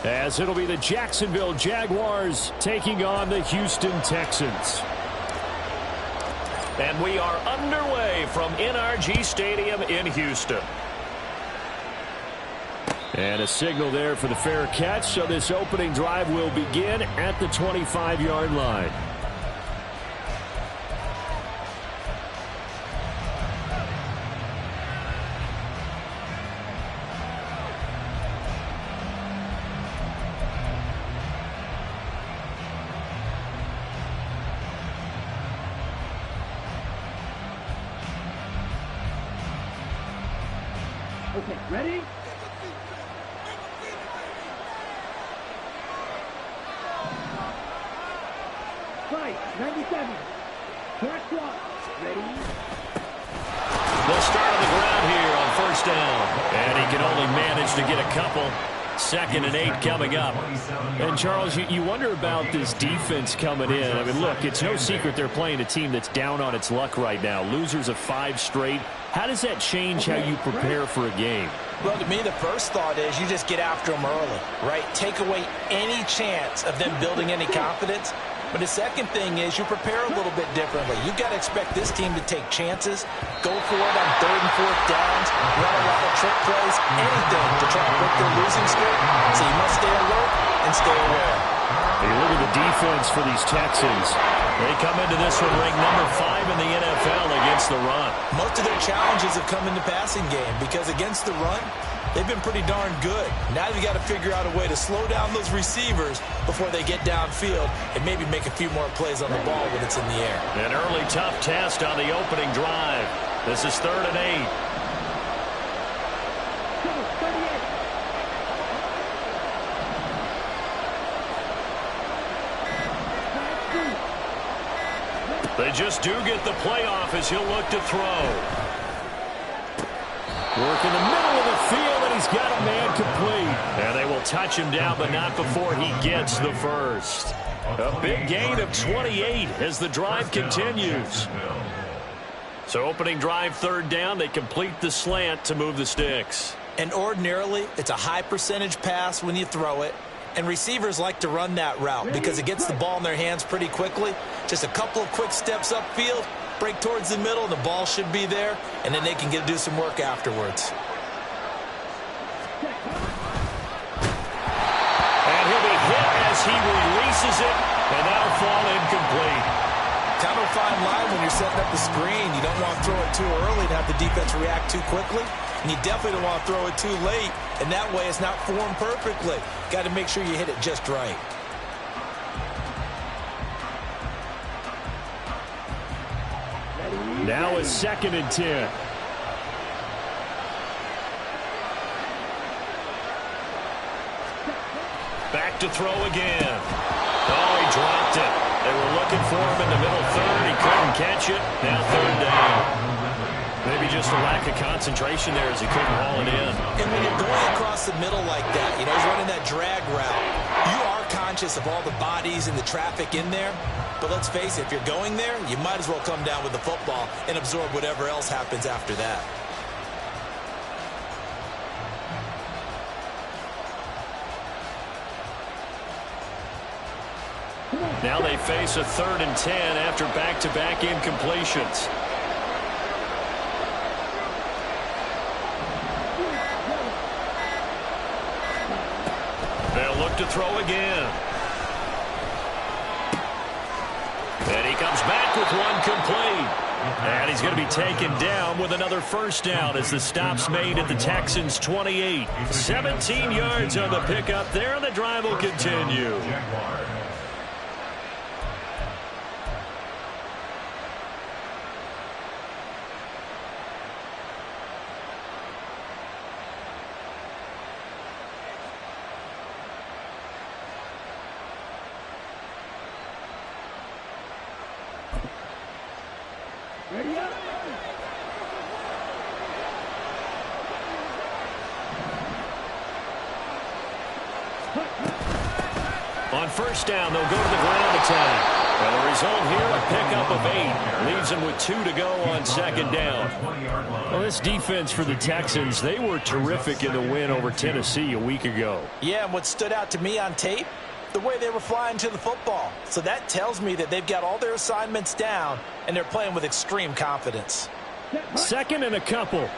as it'll be the Jacksonville Jaguars taking on the Houston Texans. And we are underway from NRG Stadium in Houston. And a signal there for the fair catch, so this opening drive will begin at the 25-yard line. Okay, ready? Fight, 97. Track clock. Ready? They'll start on the ground here on first down. And he can only manage to get a couple. 2nd and 8 coming up. And, Charles, you wonder about this defense coming in. I mean, look, it's no secret they're playing a team that's down on its luck right now. Losers of 5 straight. How does that change how you prepare for a game? Well, to me, the first thought is you just get after them early, right? Take away any chance of them building any confidence. But the second thing is you prepare a little bit differently. You've got to expect this team to take chances, go for it on 3rd and 4th downs, run a lot of trick plays, anything to try to break their losing streak. So you must stay alert and stay aware. You look at the defense for these Texans. They come into this one ranked number 5 in the NFL against the run. Most of their challenges have come in the passing game because against the run, they've been pretty darn good. Now they've got to figure out a way to slow down those receivers before they get downfield and maybe make a few more plays on the ball when it's in the air. An early tough test on the opening drive. This is 3rd and 8. They just do get the playoff as he'll look to throw. Work in the middle of the field, and he's got a man complete. And they will touch him down, but not before he gets the first. A big gain of 28 as the drive continues. So opening drive 3rd down, they complete the slant to move the sticks. And ordinarily, it's a high percentage pass when you throw it. And receivers like to run that route because it gets the ball in their hands pretty quickly. Just a couple of quick steps upfield, break towards the middle, and the ball should be there, and then they can do some work afterwards. And he'll be hit as he releases it, and that'll fall incomplete. Kind of a fine line when you're setting up the screen. You don't want to throw it too early and have the defense react too quickly. And you definitely don't want to throw it too late, and that way it's not formed perfectly. Got to make sure you hit it just right. Now it's 2nd and 10. Back to throw again. Oh, he dropped it. They were looking for him in the middle 3rd. He couldn't catch it. Now 3rd down. Maybe just a lack of concentration there as he couldn't haul it in. And when you're going across the middle like that, you know, he's running that drag route, you are conscious of all the bodies and the traffic in there. But let's face it, if you're going there, you might as well come down with the football and absorb whatever else happens after that. Now they face a 3rd and 10 after back-to-back incompletions. They'll look to throw again. And he comes back with one complete. And he's going to be taken down with another first down as the stop's made at the Texans' 28. 17 yards on the pickup there, and the drive will continue. Ready up. On first down, they'll go to the ground attack. And the result here, a pickup of 8. Leaves him with 2 to go on second down. Well, this defense for the Texans, they were terrific in the win over Tennessee a week ago. Yeah, and what stood out to me on tape, the way they were flying to the football. So that tells me that they've got all their assignments down, and they're playing with extreme confidence. Second and a couple.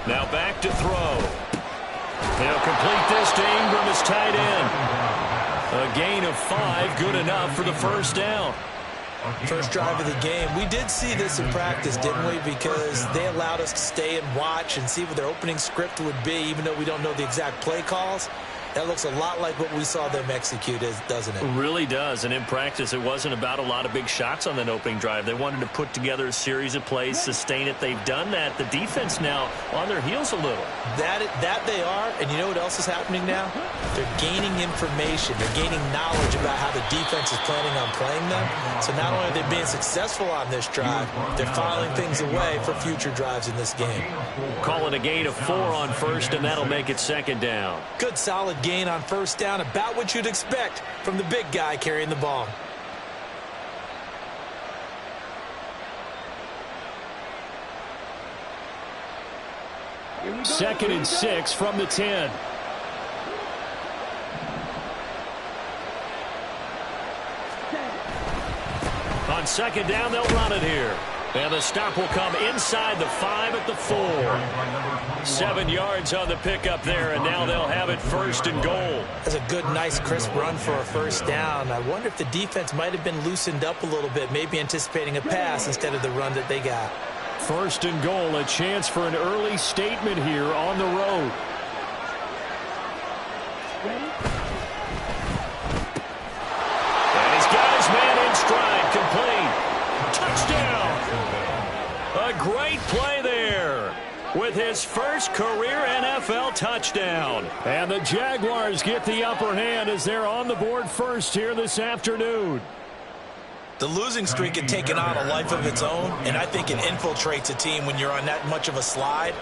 Now back to throw. He'll complete this to Ingram as tight end. A gain of 5, good enough for the first down. First drive of the game. We did see this in practice, didn't we? Because they allowed us to stay and watch and see what their opening script would be, even though we don't know the exact play calls. That looks a lot like what we saw them execute, doesn't it? It really does. And in practice, it wasn't about a lot of big shots on that opening drive. They wanted to put together a series of plays, sustain it. They've done that. The defense now on their heels a little. That they are. And you know what else is happening now? They're gaining information. They're gaining knowledge about how the defense is planning on playing them. So not only are they being successful on this drive, they're filing things away for future drives in this game. Call it a gain of 4 on first, and that'll make it second down. Good, solid gain on first down, about what you'd expect from the big guy carrying the ball. Second and 6 from the 10. On second down, they'll run it here. And the stop will come inside the 5 at the 4. 7 yards on the pickup there, and now they'll have it first and goal. That's a good, nice, crisp run for a first down. I wonder if the defense might have been loosened up a little bit, maybe anticipating a pass instead of the run that they got. First and goal, a chance for an early statement here on the road. And he's got his man in stride, complete. Touchdown! A great play there with his first career NFL touchdown. And the Jaguars get the upper hand as they're on the board first here this afternoon. The losing streak had taken on a life of its own, and I think it infiltrates a team when you're on that much of a slide.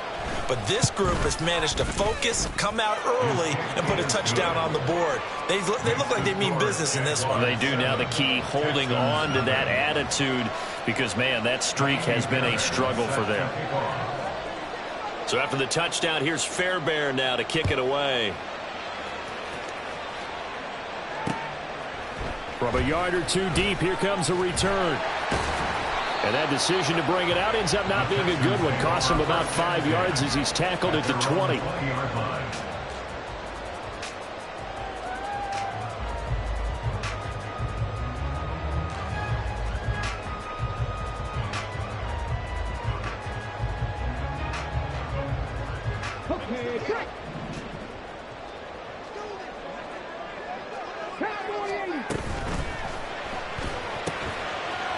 But this group has managed to focus, come out early, and put a touchdown on the board. They look like they mean business in this one. They do. Now the key, holding on to that attitude, because, man, that streak has been a struggle for them. So after the touchdown, here's Fairbairn now to kick it away. From a yard or two deep, here comes a return. And that decision to bring it out ends up not being a good one. Costs him about 5 yards as he's tackled at the 20.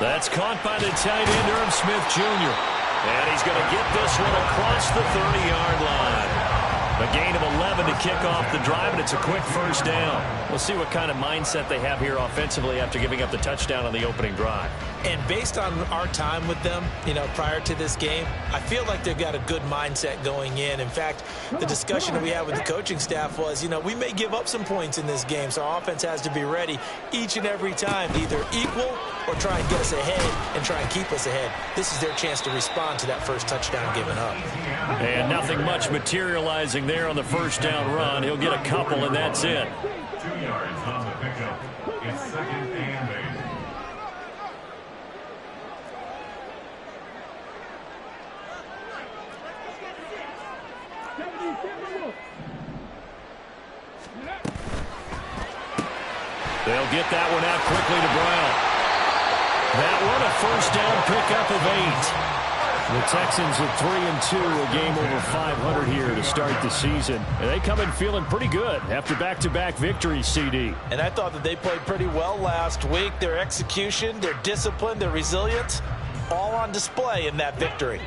That's caught by the tight end, Irv Smith Jr. And he's going to get this one across the 30-yard line. A gain of 11 to kick off the drive, and it's a quick first down. We'll see what kind of mindset they have here offensively after giving up the touchdown on the opening drive. And based on our time with them, prior to this game, I feel like they've got a good mindset going in. In fact, the discussion that we had with the coaching staff was, we may give up some points in this game, so our offense has to be ready each and every time to either equal or try and get us ahead and try and keep us ahead. This is their chance to respond to that first touchdown given up. And nothing much materializing there on the first down run. He'll get a couple, and that's it. 2 yards on the pickup. It's second and 8. They'll get that one out quickly to Brown. That one a first down pickup of 8. The Texans are 3-2, a game over 500 here to start the season. And they come in feeling pretty good after back-to-back victories, CD. And I thought that they played pretty well last week. Their execution, their discipline, their resilience, all on display in that victory.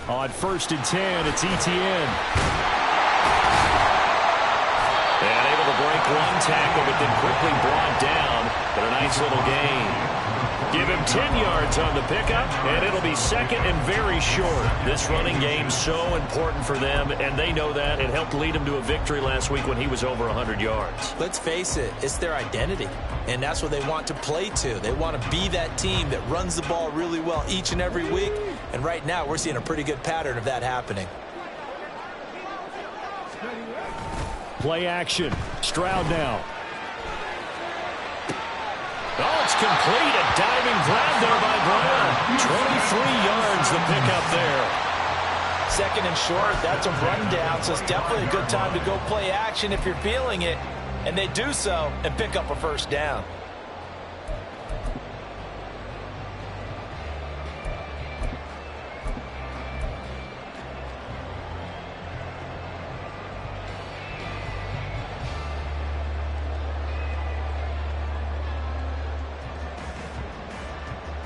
On 1st and 10, it's Etienne. And able to break one tackle, but then quickly brought down. But a nice little gain. Give him 10 yards on the pickup, and it'll be second and very short. This running game so important for them, and they know that. It helped lead them to a victory last week when he was over 100 yards. Let's face it, it's their identity, and that's what they want to play to. They want to be that team that runs the ball really well each and every week, and right now we're seeing a pretty good pattern of that happening. Play action. Stroud now. Oh, it's complete. A diving grab there by Brown. 23 yards the pickup there. Second and short, that's a rundown, so it's definitely a good time to go play action if you're feeling it. And they do so and pick up a first down.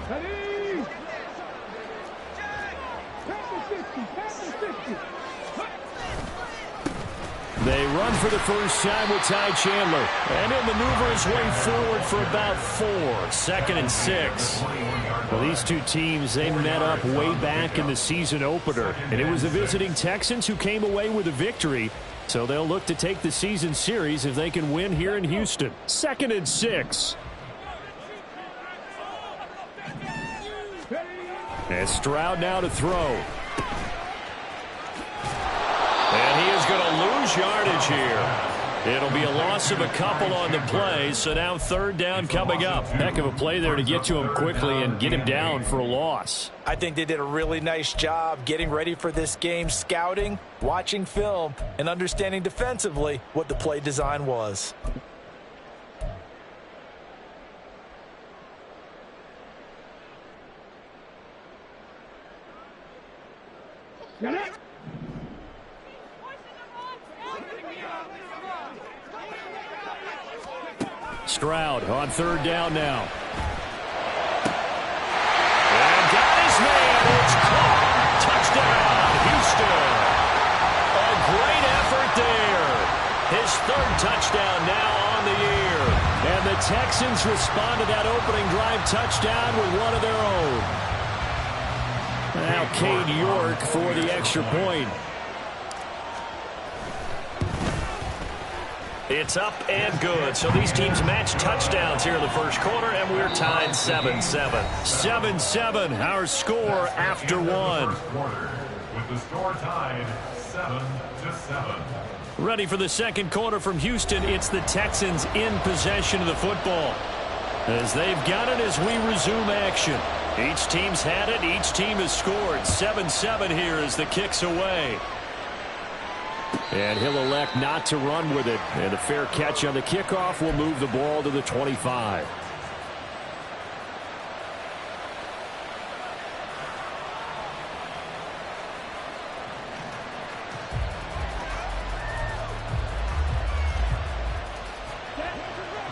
Ready? Pass the 50, pass the 50. They run for the first time with Ty Chandler. And he'll maneuver his way forward for about 4. 2nd and 6. Well, these two teams, they met up way back in the season opener. And it was the visiting Texans who came away with a victory. So they'll look to take the season series if they can win here in Houston. 2nd and 6. And Stroud now to throw. And he is going to lose yardage here. It'll be a loss of a couple on the play, so now 3rd down coming up. Heck of a play there to get to him quickly and get him down for a loss. I think they did a really nice job getting ready for this game, scouting, watching film, and understanding defensively what the play design was. Get it? Stroud on 3rd down now. And got his man. It's caught. Touchdown, Houston. A great effort there. His 3rd touchdown now on the year. And the Texans respond to that opening drive touchdown with one of their own. Now Cade York for the extra point. It's up and good. So these teams match touchdowns here in the first quarter, and we're tied 7-7. 7-7, our score after one. With the score tied 7-7. Ready for the second quarter from Houston. It's the Texans in possession of the football. As they've got it as we resume action. Each team's had it. Each team has scored. 7-7 here as the kick's away. And he'll elect not to run with it. And a fair catch on the kickoff will move the ball to the 25.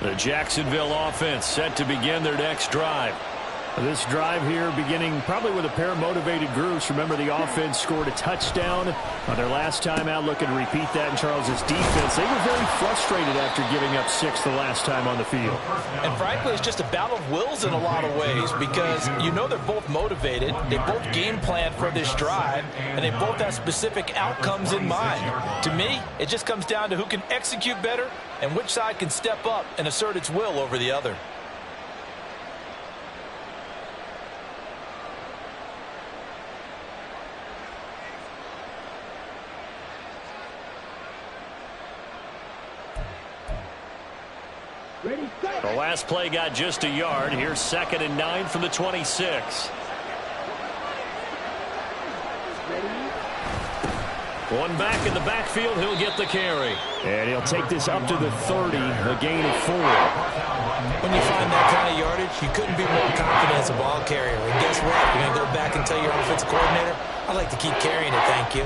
The Jacksonville offense set to begin their next drive. This drive here beginning probably with a pair of motivated groups. Remember, the offense scored a touchdown on their last time out. Looking to repeat that in Charles's defense. They were very frustrated after giving up 6 the last time on the field. And frankly, it's just a battle of wills in a lot of ways because you know they're both motivated. They both game plan for this drive, and they both have specific outcomes in mind. To me, it just comes down to who can execute better and which side can step up and assert its will over the other. Ready, set. The last play got just a yard. Here's 2nd and 9 from the 26. One back in the backfield. He'll get the carry. And he'll take this up to the 30, a gain of 4. When you find that kind of yardage, you couldn't be more confident as a ball carrier. And guess what? You're going to go back and tell your offensive coordinator, I'd like to keep carrying it, thank you.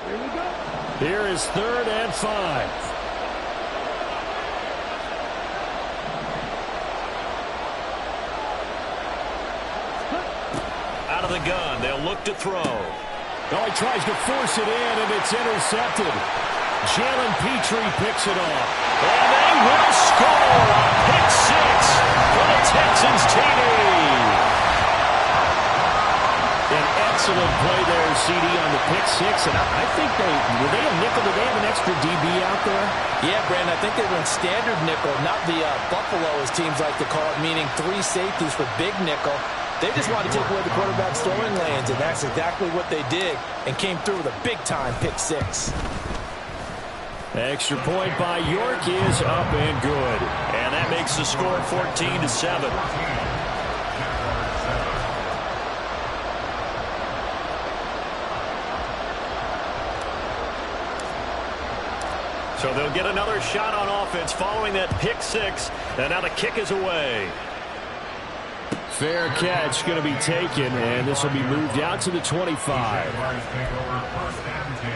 Here we go. Here is 3rd and 5. gun. They'll look to throw. Oh, he tries to force it in, and it's intercepted. Jalen Petrie picks it off. And they will score a pick six for the Texans TD. An excellent play there, CD, on the pick six. And I think were they a nickel? Did they have an extra DB out there? Yeah, Brandon, I think they were in standard nickel, not the Buffalo, as teams like to call it, meaning 3 safeties for big nickel. They just wanted to take away the quarterback's throwing lanes, and that's exactly what they did, and came through with a big-time pick six. Extra point by York is up and good. And that makes the score 14-7. So they'll get another shot on offense following that pick six. And now the kick is away. Fair catch going to be taken, and this will be moved out to the 25. Jaguars take over 1st and 10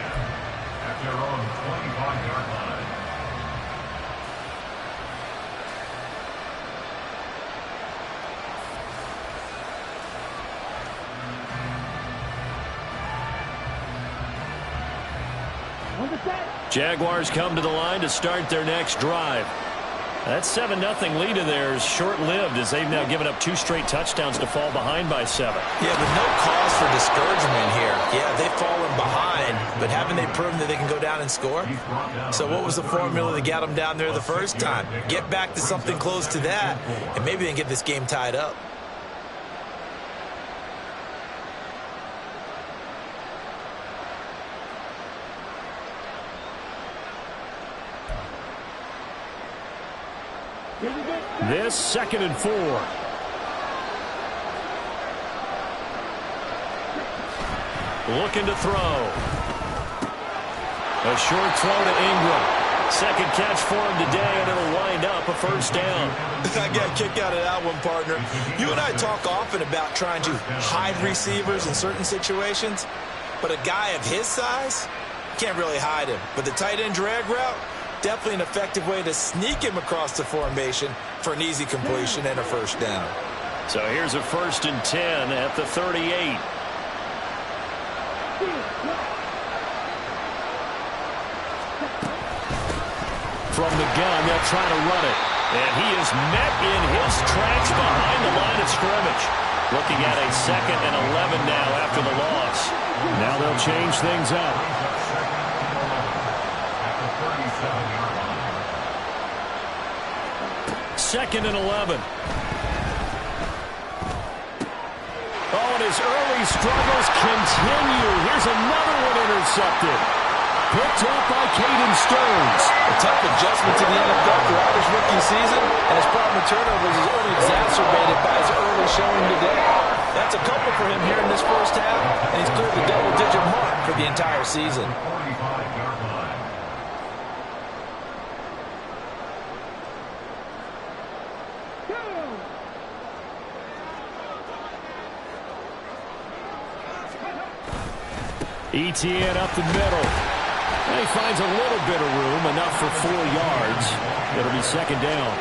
at their own 25-yard line. Jaguars come to the line to start their next drive. That 7-0 lead of theirs short-lived as they've now given up 2 straight touchdowns to fall behind by 7. Yeah, but no cause for discouragement here. Yeah, they've fallen behind, but haven't they proven that they can go down and score? So what was the formula that got them down there the first time? Get back to something close to that, and maybe they can get this game tied up. This 2nd and 4. Looking to throw. A short throw to Ingram. Second catch for him today, and it'll wind up a first down. I got a kick out of that one, partner. You and I talk often about trying to hide receivers in certain situations, but a guy of his size, can't really hide him. But the tight end drag route, definitely an effective way to sneak him across the formation for an easy completion and a first down. So here's a 1st and 10 at the 38. From the gun, they'll try to run it. And he is met in his tracks behind the line of scrimmage. Looking at a 2nd and 11 now after the loss. Now they'll change things up. 2nd and 11. Oh, and his early struggles continue. Here's another one intercepted. Picked up by Caden Stearns. A tough adjustment to the NFL throughout his rookie season, and his problem with turnovers is only exacerbated by his early showing today. That's a couple for him here in this first half, and he's cleared the double-digit mark for the entire season. 45-yard line. ETN up the middle. And he finds a little bit of room, enough for 4 yards. It'll be 2nd down.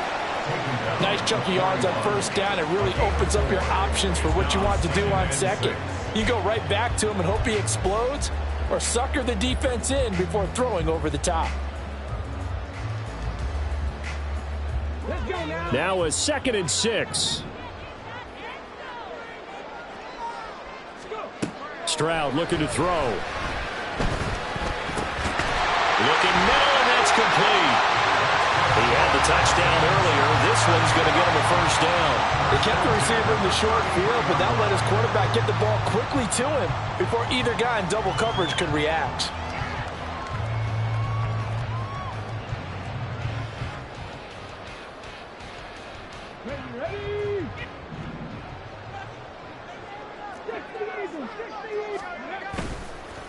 Nice chunk of yards on first down. It really opens up your options for what you want to do on second. You go right back to him and hope he explodes, or sucker the defense in before throwing over the top. Now a 2nd and 6. Stroud looking to throw. Looking middle, and that's complete. He had the touchdown earlier. This one's going to get him a first down. They kept the receiver in the short field, but that let his quarterback get the ball quickly to him before either guy in double coverage could react.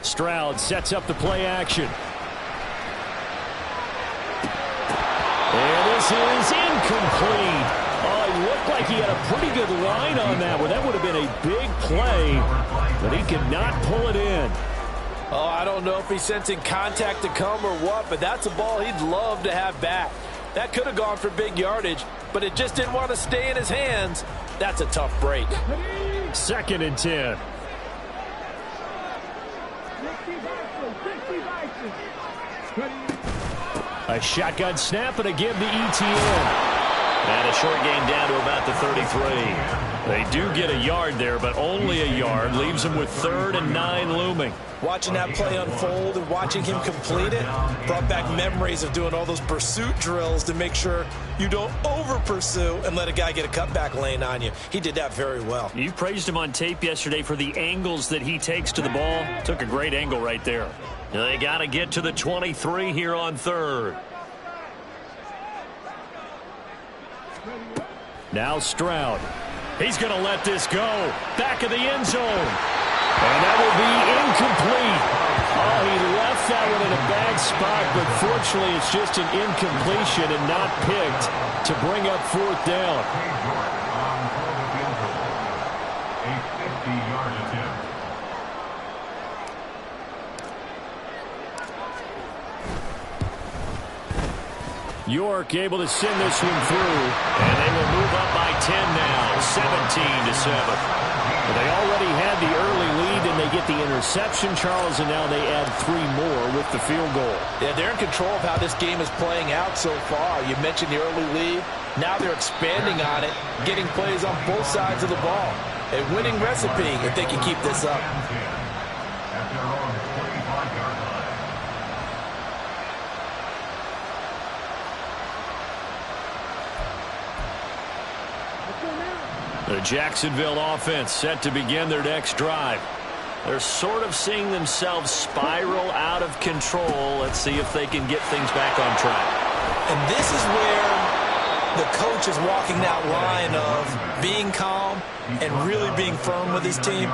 Stroud sets up the play action. And this is incomplete. Oh, it looked like he had a pretty good line on that one. That would have been a big play, but he could not pull it in. Oh, I don't know if he's sensing contact to come or what, but that's a ball he'd love to have back. That could have gone for big yardage, but it just didn't want to stay in his hands. That's a tough break. 2nd and 10. A shotgun snap and a give to ETN. And a short gain down to about the 33. They do get a yard there, but only a yard. Leaves them with 3rd and 9 looming. Watching that play unfold and watching him complete it brought back memories of doing all those pursuit drills to make sure you don't over-pursue and let a guy get a cutback lane on you. He did that very well. You praised him on tape yesterday for the angles that he takes to the ball. Took a great angle right there. They got to get to the 23 here on 3rd. Now Stroud. He's going to let this go. Back of the end zone. And that will be incomplete. Oh, he left that one in a bad spot, but fortunately it's just an incompletion and not picked to bring up 4th down. A 50-yard attempt. York able to send this one through. And they will move up by 10 now, 17-7. They already had the early lead, and they get the interception, Charles, and now they add 3 more with the field goal. Yeah, they're in control of how this game is playing out so far. You mentioned the early lead. Now they're expanding on it, getting plays on both sides of the ball. A winning recipe if they can keep this up. At their own 25-yard line. The Jacksonville offense set to begin their next drive. They're sort of seeing themselves spiral out of control. Let's see if they can get things back on track. And this is where the coach is walking that line of being calm and really being firm with his team.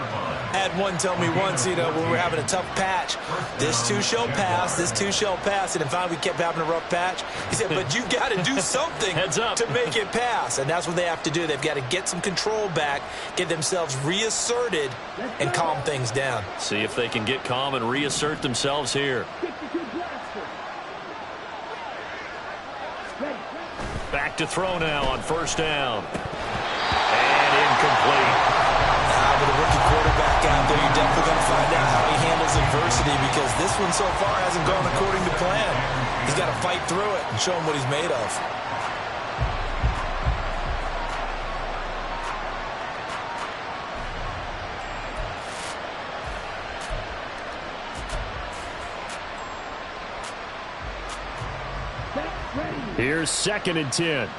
I had one tell me once, when we're having a tough patch, this too shall pass, this too shall pass. And finally we kept having a rough patch. He said, but you got to do something Heads up. to make it pass. And that's what they have to do. They've got to get some control back, get themselves reasserted, and calm things down. See if they can get calm and reassert themselves here. Back to throw now on 1st down. And incomplete. With a rookie quarterback out there, you're definitely going to find out how he handles adversity, because this one so far hasn't gone according to plan. He's got to fight through it and show him what he's made of. Here's 2nd and 10.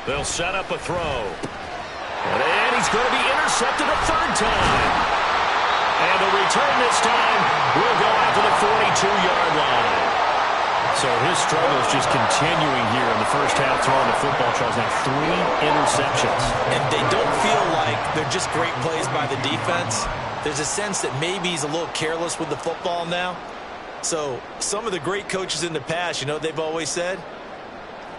They'll set up a throw. And he's going to be intercepted a 3rd time. And the return this time will go out to the 42-yard line. So his struggle is just continuing here in the first half throwing the football. Charles, now 3 interceptions. And they don't feel like they're just great plays by the defense. There's a sense that maybe he's a little careless with the football now. So some of the great coaches in the past, they've always said,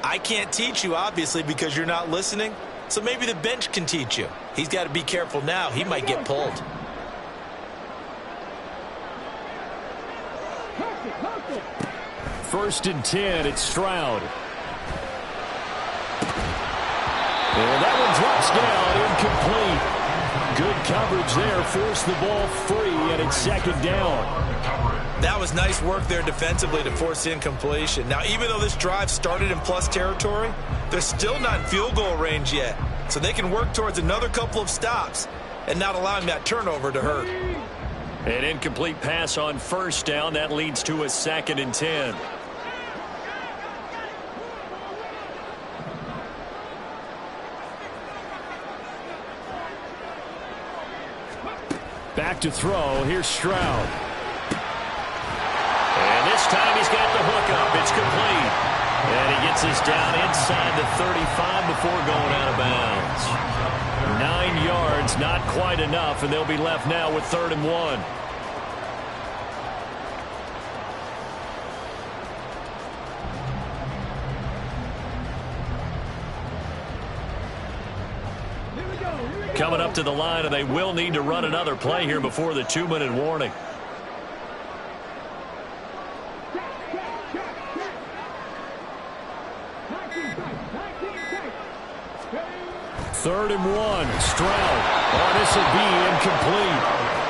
I can't teach you, obviously, because you're not listening. So maybe the bench can teach you. He's got to be careful now. He might get pulled. First and 10, it's Stroud. And that one drops down, incomplete. Good coverage there, forced the ball free, and it's 2nd down. That was nice work there defensively to force incompletion. Now, even though this drive started in plus territory, they're still not in field goal range yet. So they can work towards another couple of stops and not allowing that turnover to hurt. An incomplete pass on 1st down. That leads to a 2nd and 10. Back to throw. Here's Stroud. And this time he's got the hook up. It's complete. And he gets us down inside the 35 before going out of bounds. 9 yards, not quite enough, and they'll be left now with 3rd and 1. Coming up to the line, and they will need to run another play here before the 2-minute warning. 3rd and 1. Stroud. Oh, this will be incomplete.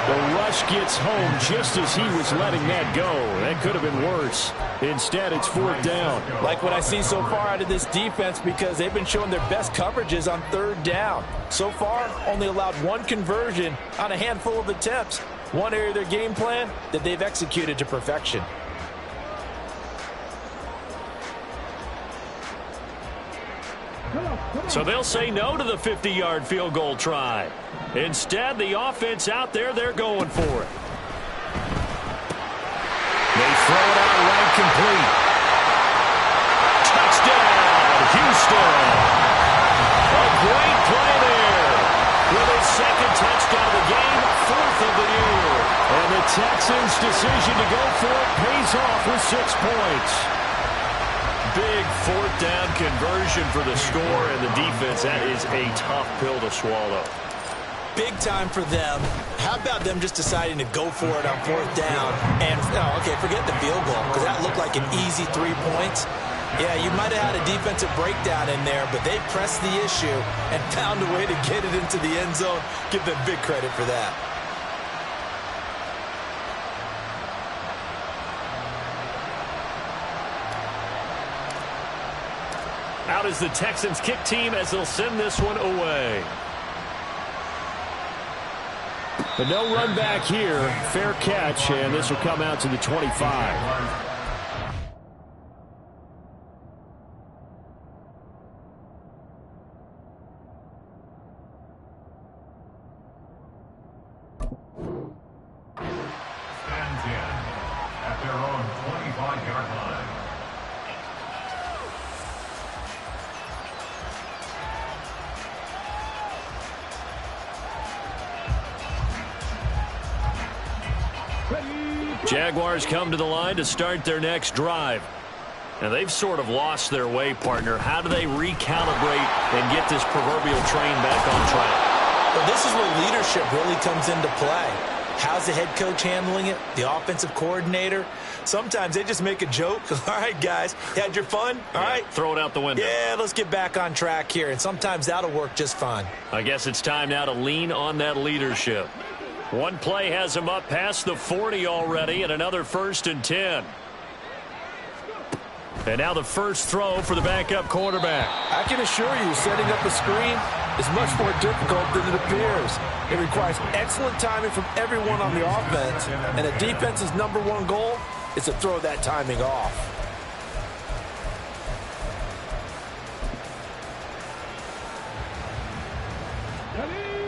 The rush gets home just as he was letting that go. That could have been worse. Instead, it's 4th down. Like what I see so far out of this defense, because they've been showing their best coverages on 3rd down. So far, only allowed 1 conversion on a handful of attempts. One area of their game plan that they've executed to perfection. So they'll say no to the 50-yard field goal try. Instead, the offense out there, they're going for it. They throw it out right complete. Touchdown, Houston. A great play there. With his 2nd touchdown of the game, 4th of the year. And the Texans' decision to go for it pays off with 6 points. Big 4th down conversion for the score and the defense. That is a tough pill to swallow. Big time for them. How about them just deciding to go for it on 4th down? And, okay, forget the field goal, because that looked like an easy 3 points. Yeah, you might have had a defensive breakdown in there, but they pressed the issue and found a way to get it into the end zone. Give them big credit for that. Out is the Texans kick team as they'll send this one away. But no run back here. Fair catch, and this will come out to the 25. Stands in at their own 25-yard line. Jaguars come to the line to start their next drive. And they've sort of lost their way, partner. How do they recalibrate and get this proverbial train back on track? Well, this is where leadership really comes into play. How's the head coach handling it? The offensive coordinator? Sometimes they just make a joke. All right, guys, you had your fun? All right. Throw it out the window. Yeah, let's get back on track here. And sometimes that'll work just fine. I guess it's time now to lean on that leadership. One play has him up past the 40 already, and another 1st and 10. And now the first throw for the backup quarterback. I can assure you, setting up a screen is much more difficult than it appears. It requires excellent timing from everyone on the offense, and a defense's #1 goal is to throw that timing off.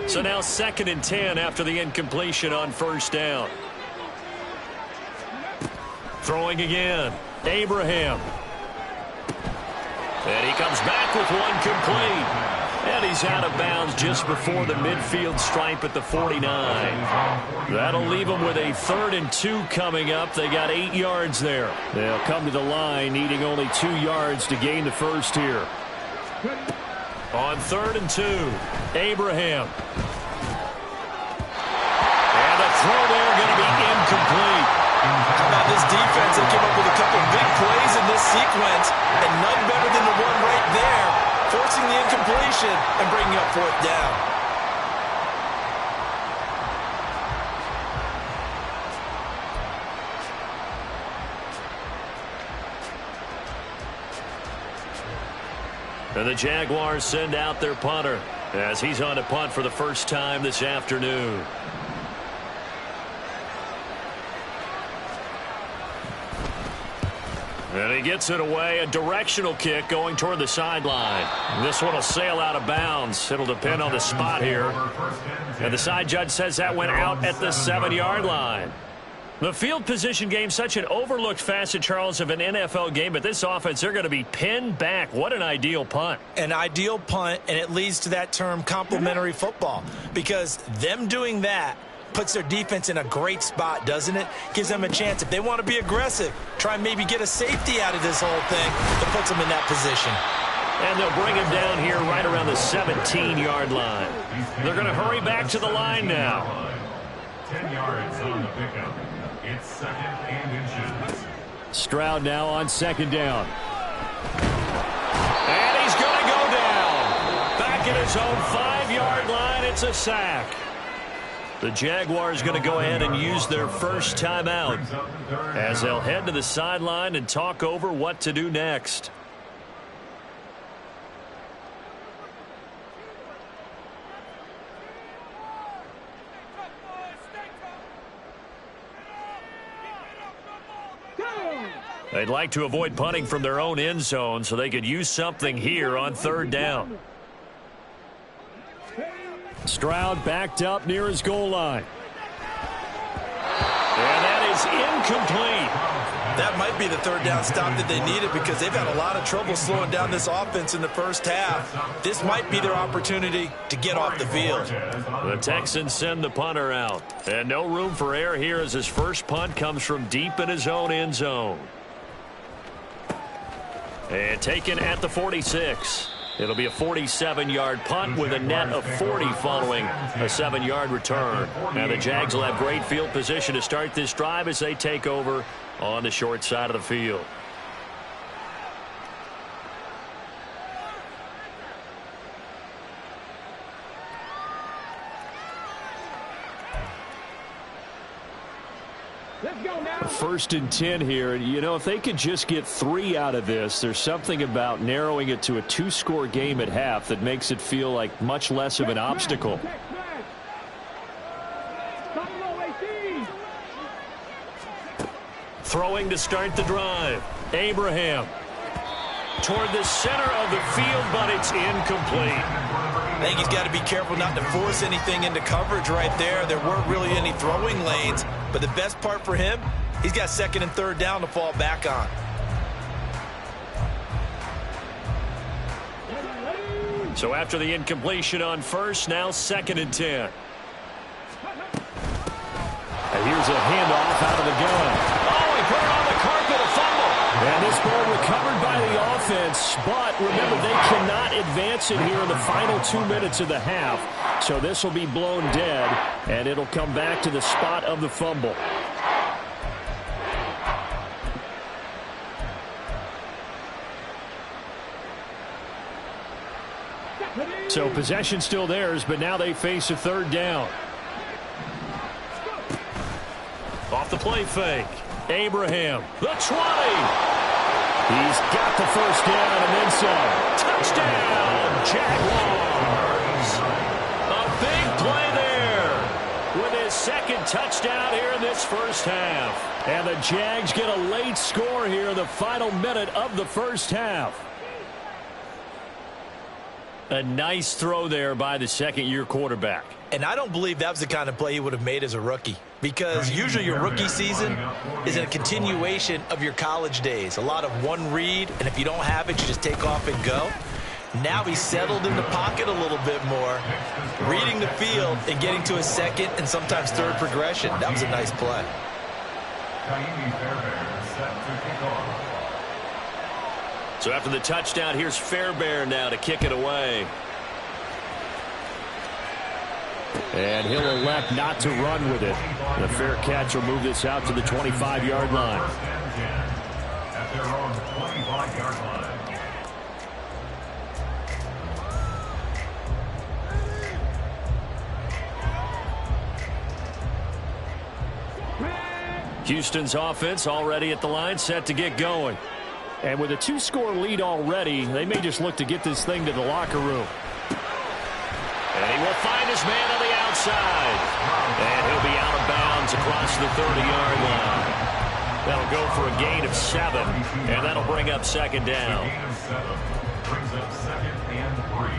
So now 2nd and 10 after the incompletion on 1st down. Throwing again. Abraham. And he comes back with one complete. And he's out of bounds just before the midfield stripe at the 49. That'll leave them with a 3rd and 2 coming up. They got 8 yards there. They'll come to the line needing only 2 yards to gain the first here. On 3rd and 2, Abraham. And the throw there going to be incomplete. How about this defense? They came up with a couple big plays in this sequence, and none better than the one right there, forcing the incompletion and bringing up 4th down. And the Jaguars send out their punter as he's on to punt for the first time this afternoon. And he gets it away, a directional kick going toward the sideline. This one will sail out of bounds. It'll depend on the spot here. And the side judge says that went out at the 7-yard line. The field position game, such an overlooked facet, Charles, of an NFL game, but this offense, they're going to be pinned back. What an ideal punt. An ideal punt, and it leads to that term complementary football, because them doing that puts their defense in a great spot, doesn't it? Gives them a chance, if they want to be aggressive, try and maybe get a safety out of this whole thing that puts them in that position. And they'll bring him down here right around the 17-yard line. They're going to hurry back to the line now. 10 yards on the pickup. It's 2nd and inches. Stroud now on 2nd down. And he's going to go down. Back at his own 5-yard line. It's a sack. The Jaguars going to go ahead and use their first timeout as they'll head to the sideline and talk over what to do next. They'd like to avoid punting from their own end zone so they could use something here on 3rd down. Stroud backed up near his goal line. And that is incomplete. That might be the 3rd down stop that they needed because they've had a lot of trouble slowing down this offense in the first half. This might be their opportunity to get off the field. The Texans send the punter out. And no room for error here as his first punt comes from deep in his own end zone. And taken at the 46. It'll be a 47-yard punt with a net of 40 following a 7-yard return. Now the Jags will have great field position to start this drive as they take over on the short side of the field. First and 10 here. You know, if they could just get 3 out of this, there's something about narrowing it to a 2-score game at half that makes it feel like much less of an obstacle. Throwing to start the drive. Abraham toward the center of the field, but it's incomplete. I think he's got to be careful not to force anything into coverage right there. There weren't really any throwing lanes, but the best part for him, he's got 2nd and 3rd down to fall back on. So after the incompletion on first, now 2nd and 10. And here's a handoff out of the gun. Oh, he put it on the carpet, a fumble. And this ball recovered by the offense, but remember, they cannot advance it here in the final 2 minutes of the half. So this will be blown dead, and it'll come back to the spot of the fumble. So possession still theirs, but now they face a 3rd down. Off the play fake. Abraham, the 20. He's got the first down and then some. Touchdown, Jaguars. A big play there with his 2nd touchdown here in this first half. And the Jags get a late score here in the final minute of the first half. A nice throw there by the 2nd-year quarterback. And I don't believe that was the kind of play he would have made as a rookie, because usually your rookie season is a continuation of your college days. A lot of one read, and if you don't have it, you just take off and go. Now he's settled in the pocket a little bit more, reading the field and getting to his 2nd and sometimes 3rd progression. That was a nice play. So after the touchdown, here's Fairbairn now to kick it away. And he'll elect not to run with it. The fair catch will move this out to the 25-yard line. At their own 25-yard line. Houston's offense already at the line, set to get going. And with a 2-score lead already, they may just look to get this thing to the locker room. And he will find his man on the outside. And he'll be out of bounds across the 30-yard line. That'll go for a gain of 7, and that'll bring up 2nd down. Gain of 7 brings up 2nd and 3.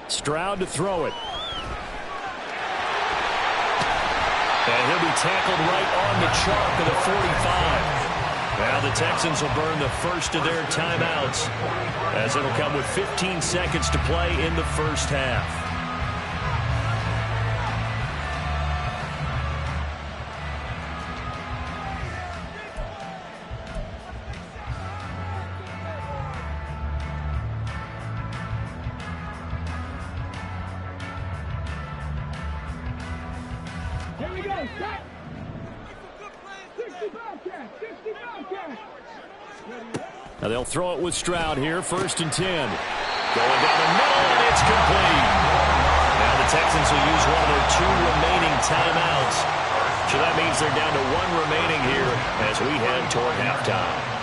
Stroud to throw it. And he'll be tackled right on the chalk of the 45. Now the Texans will burn the first of their timeouts, as it'll come with 15 seconds to play in the first half. Here we go. Set. 60 Bobcat. 60 Bobcat. Now they'll throw it with Stroud here. 1st and 10. Going down the middle, and it's complete. Now the Texans will use one of their 2 remaining timeouts. So that means they're down to 1 remaining here as we head toward halftime.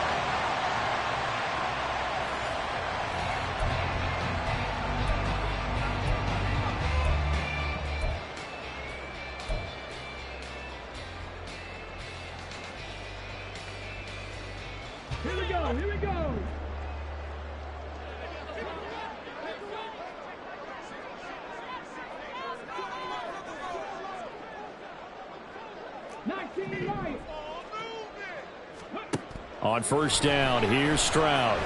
Here we go. Here we go. On 1st down, here's Stroud.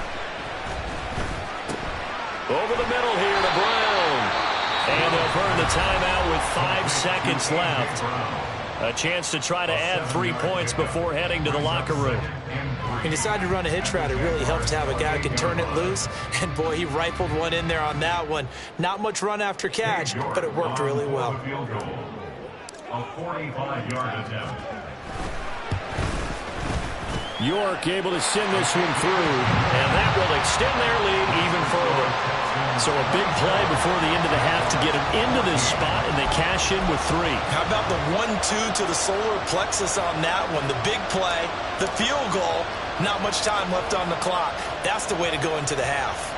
Over the middle here to Brown. And they'll burn the timeout with 5 seconds left. A chance to try to add 3 points before heading to the locker room. He decided to run a hitch route. It really helps to have a guy who can turn it loose. And, boy, he rifled one in there on that one. Not much run after catch, but it worked really well. A 45-yard attempt. York able to send this one through, and that will extend their lead even further. So a big play before the end of the half to get them into this spot, and they cash in with 3. How about the 1-2 to the solar plexus on that one? The big play, the field goal, not much time left on the clock. That's the way to go into the half.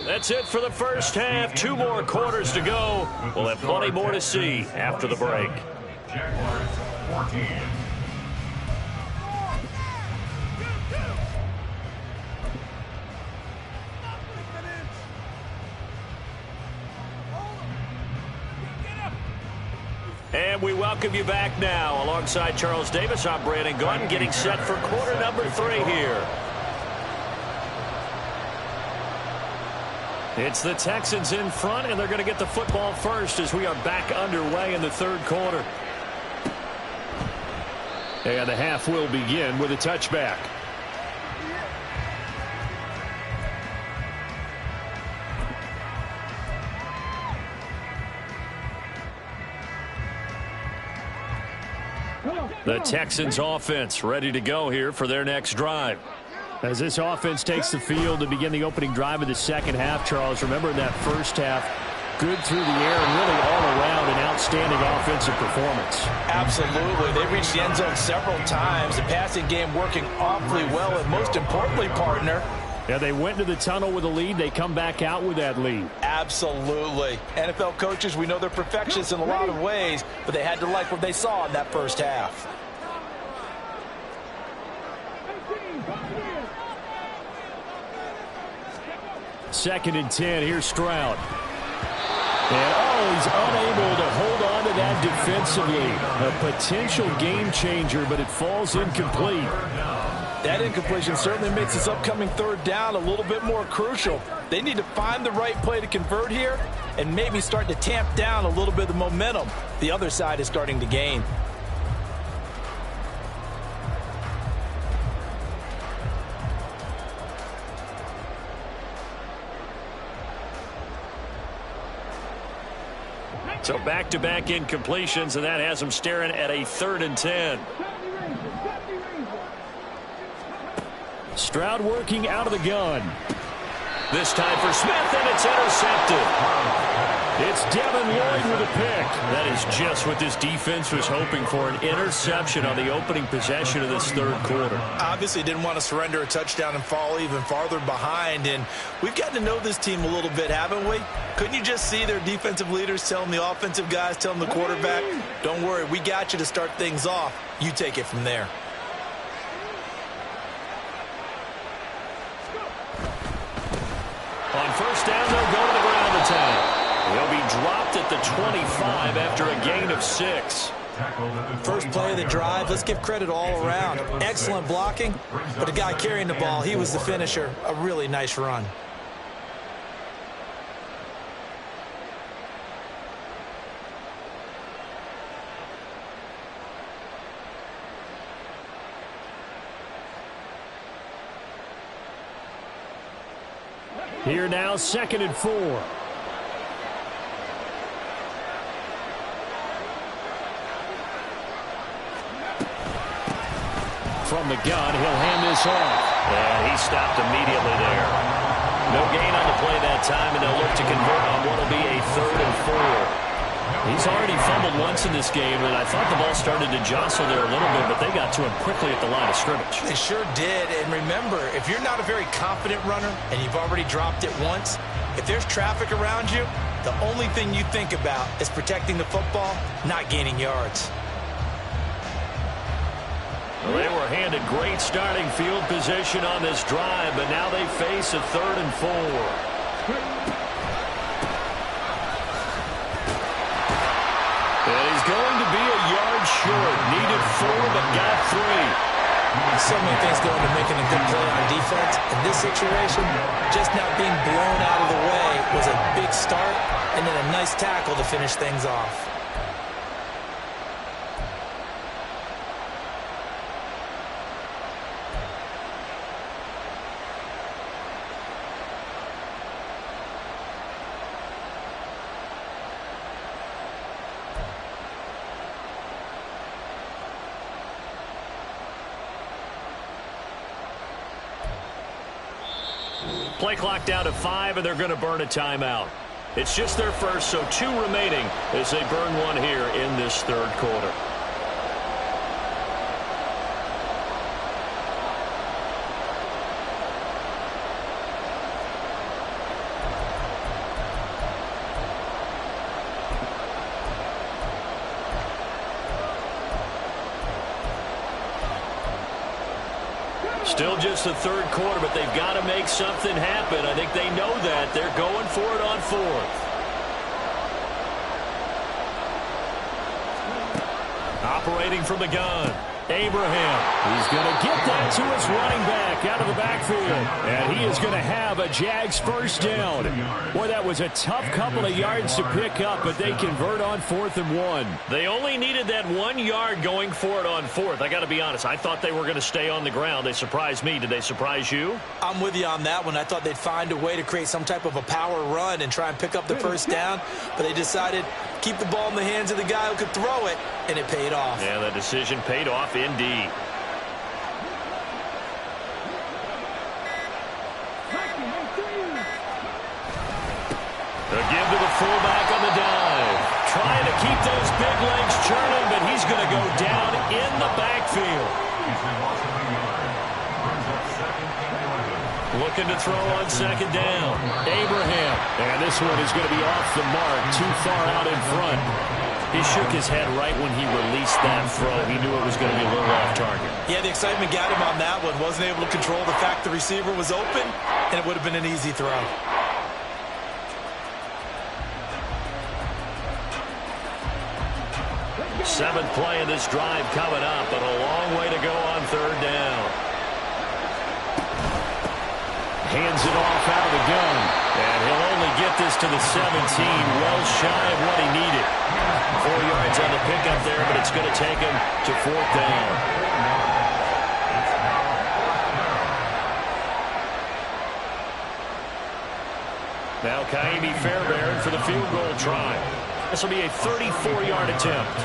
That's it for the first half. 2 more quarters to go. We'll have plenty more to see after the break. Jaguars 14. And we welcome you back now. Alongside Charles Davis, I'm Brandon Gunn, getting set for quarter number 3 here. It's the Texans in front, and they're going to get the football first as we are back underway in the 3rd quarter. And the half will begin with a touchback. The Texans offense ready to go here for their next drive. As this offense takes the field to begin the opening drive of the 2nd half, Charles, remember in that 1st half, good through the air and really all around an outstanding offensive performance. Absolutely. They reached the end zone several times. The passing game working awfully well, and most importantly, partner, yeah, they went into the tunnel with a lead. They come back out with that lead. Absolutely. NFL coaches, we know they're perfectionists in a lot of ways, but they had to like what they saw in that 1st half. Second and 10. Here's Stroud. And, he's unable to hold on to that defensively. A potential game changer, but it falls incomplete. That incompletion certainly makes this upcoming 3rd down a little bit more crucial. They need to find the right play to convert here and maybe start to tamp down a little bit of the momentum the other side is starting to gain. So back-to-back incompletions, and that has them staring at a 3rd and 10. Stroud working out of the gun. This time for Smith, and it's intercepted. It's Devin Lloyd with a pick. That is just what this defense was hoping for, an interception on the opening possession of this 3rd quarter. Obviously didn't want to surrender a touchdown and fall even farther behind, and we've gotten to know this team a little bit, haven't we? Couldn't you just see their defensive leaders telling the offensive guys, telling the quarterback, don't worry, we got you to start things off. You take it from there. On 1st down, they'll go to the ground attack. They'll be dropped at the 25 after a gain of 6. First play of the drive, let's give credit all around. Excellent blocking, but the guy carrying the ball, he was the finisher. A really nice run. Here now, 2nd and 4. From the gun, he'll hand this off. And he stopped immediately there. No gain on the play that time, and they'll look to convert on what will be a 3rd and 4. He's already fumbled once in this game, and I thought the ball started to jostle there a little bit, but they got to him quickly at the line of scrimmage. They sure did, and remember, if you're not a very confident runner and you've already dropped it once, if there's traffic around you, the only thing you think about is protecting the football, not gaining yards. Well, they were handed great starting field position on this drive, but now they face a 3rd and 4. And he's going to be a yard short. Needed 4, but got 3. So many things go into making a good play on defense. In this situation, just not being blown out of the way was a big start, and then a nice tackle to finish things off. Play clock down to 5, and they're going to burn a timeout. It's just their first, so 2 remaining as they burn one here in this 3rd quarter. Still just the 3rd quarter, but they've got to make something happen. I think they know that. They're going for it on 4th. Operating from the gun. Abraham. He's going to get that to his running back out of the backfield. And he is going to have a Jags first down. Boy, that was a tough couple of yards to pick up, but they convert on 4th and 1. They only needed that 1 yard going for it on 4th. I got to be honest. I thought they were going to stay on the ground. They surprised me. Did they surprise you? I'm with you on that one. I thought they'd find a way to create some type of a power run and try and pick up the first down, but they decided keep the ball in the hands of the guy who could throw it, and it paid off. Yeah, that decision paid off indeed. A give to the fullback on the dive. Trying to keep those big legs churning, but he's going to go down in the backfield. Looking to throw on 2nd down. Abraham. And this one is going to be off the mark, too far out in front. He shook his head right when he released that throw. He knew it was going to be a little off target. Yeah, the excitement got him on that one. Wasn't able to control the fact the receiver was open, and it would have been an easy throw. Seventh play of this drive coming up, but a long way to go on 3rd down. Hands it off out of the gun. And he'll only get this to the 17, well shy of what he needed. 4 yards on the pickup there, but it's going to take him to 4th down. Now Kaimi Fairbairn for the field goal try. This will be a 34-yard attempt.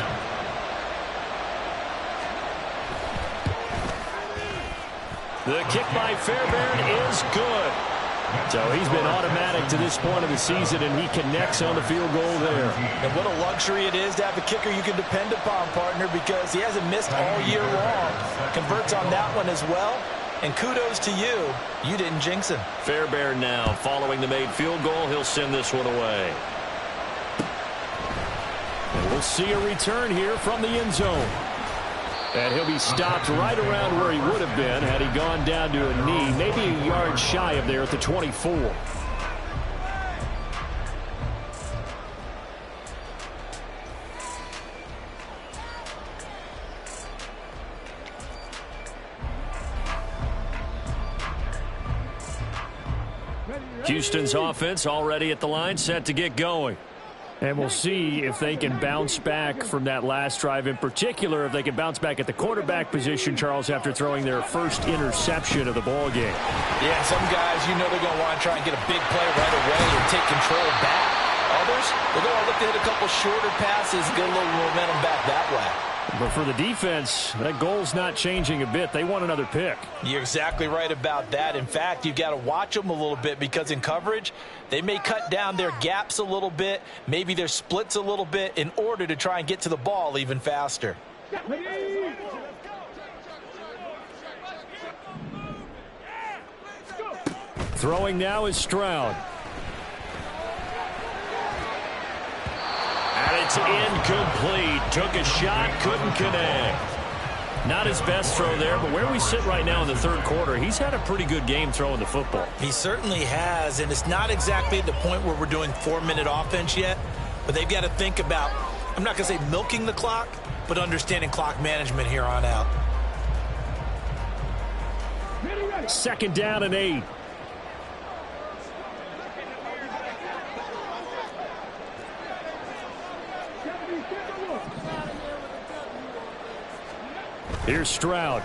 The kick by Fairbairn is good. So he's been automatic to this point of the season, and he connects on the field goal there. And what a luxury it is to have a kicker you can depend upon, partner, because he hasn't missed all year long. Converts on that one as well. And kudos to you. You didn't jinx him. Fairbairn now following the made field goal. He'll send this one away. And we'll see a return here from the end zone. And he'll be stopped right around where he would have been had he gone down to a knee, maybe a yard shy of there at the 24. Houston's offense already at the line, set to get going. And we'll see if they can bounce back from that last drive, in particular if they can bounce back at the quarterback position, Charles, after throwing their first interception of the ball game. Yeah, some guys, you know they're going to want to try and get a big play right away and take control back. Others, they're going to look to hit a couple shorter passes, get a little momentum back that way. But for the defense, that goal's not changing a bit. They want another pick. You're exactly right about that. In fact, you've got to watch them a little bit because in coverage, they may cut down their gaps a little bit, maybe their splits a little bit in order to try and get to the ball even faster. Throwing now is Stroud. And it's incomplete. Took a shot, couldn't connect. Not his best throw there, but where we sit right now in the third quarter, he's had a pretty good game throwing the football. He certainly has, and it's not exactly at the point where we're doing 4-minute offense yet, but they've got to think about, I'm not going to say milking the clock, but understanding clock management here on out. 2nd down and 8. Here's Stroud.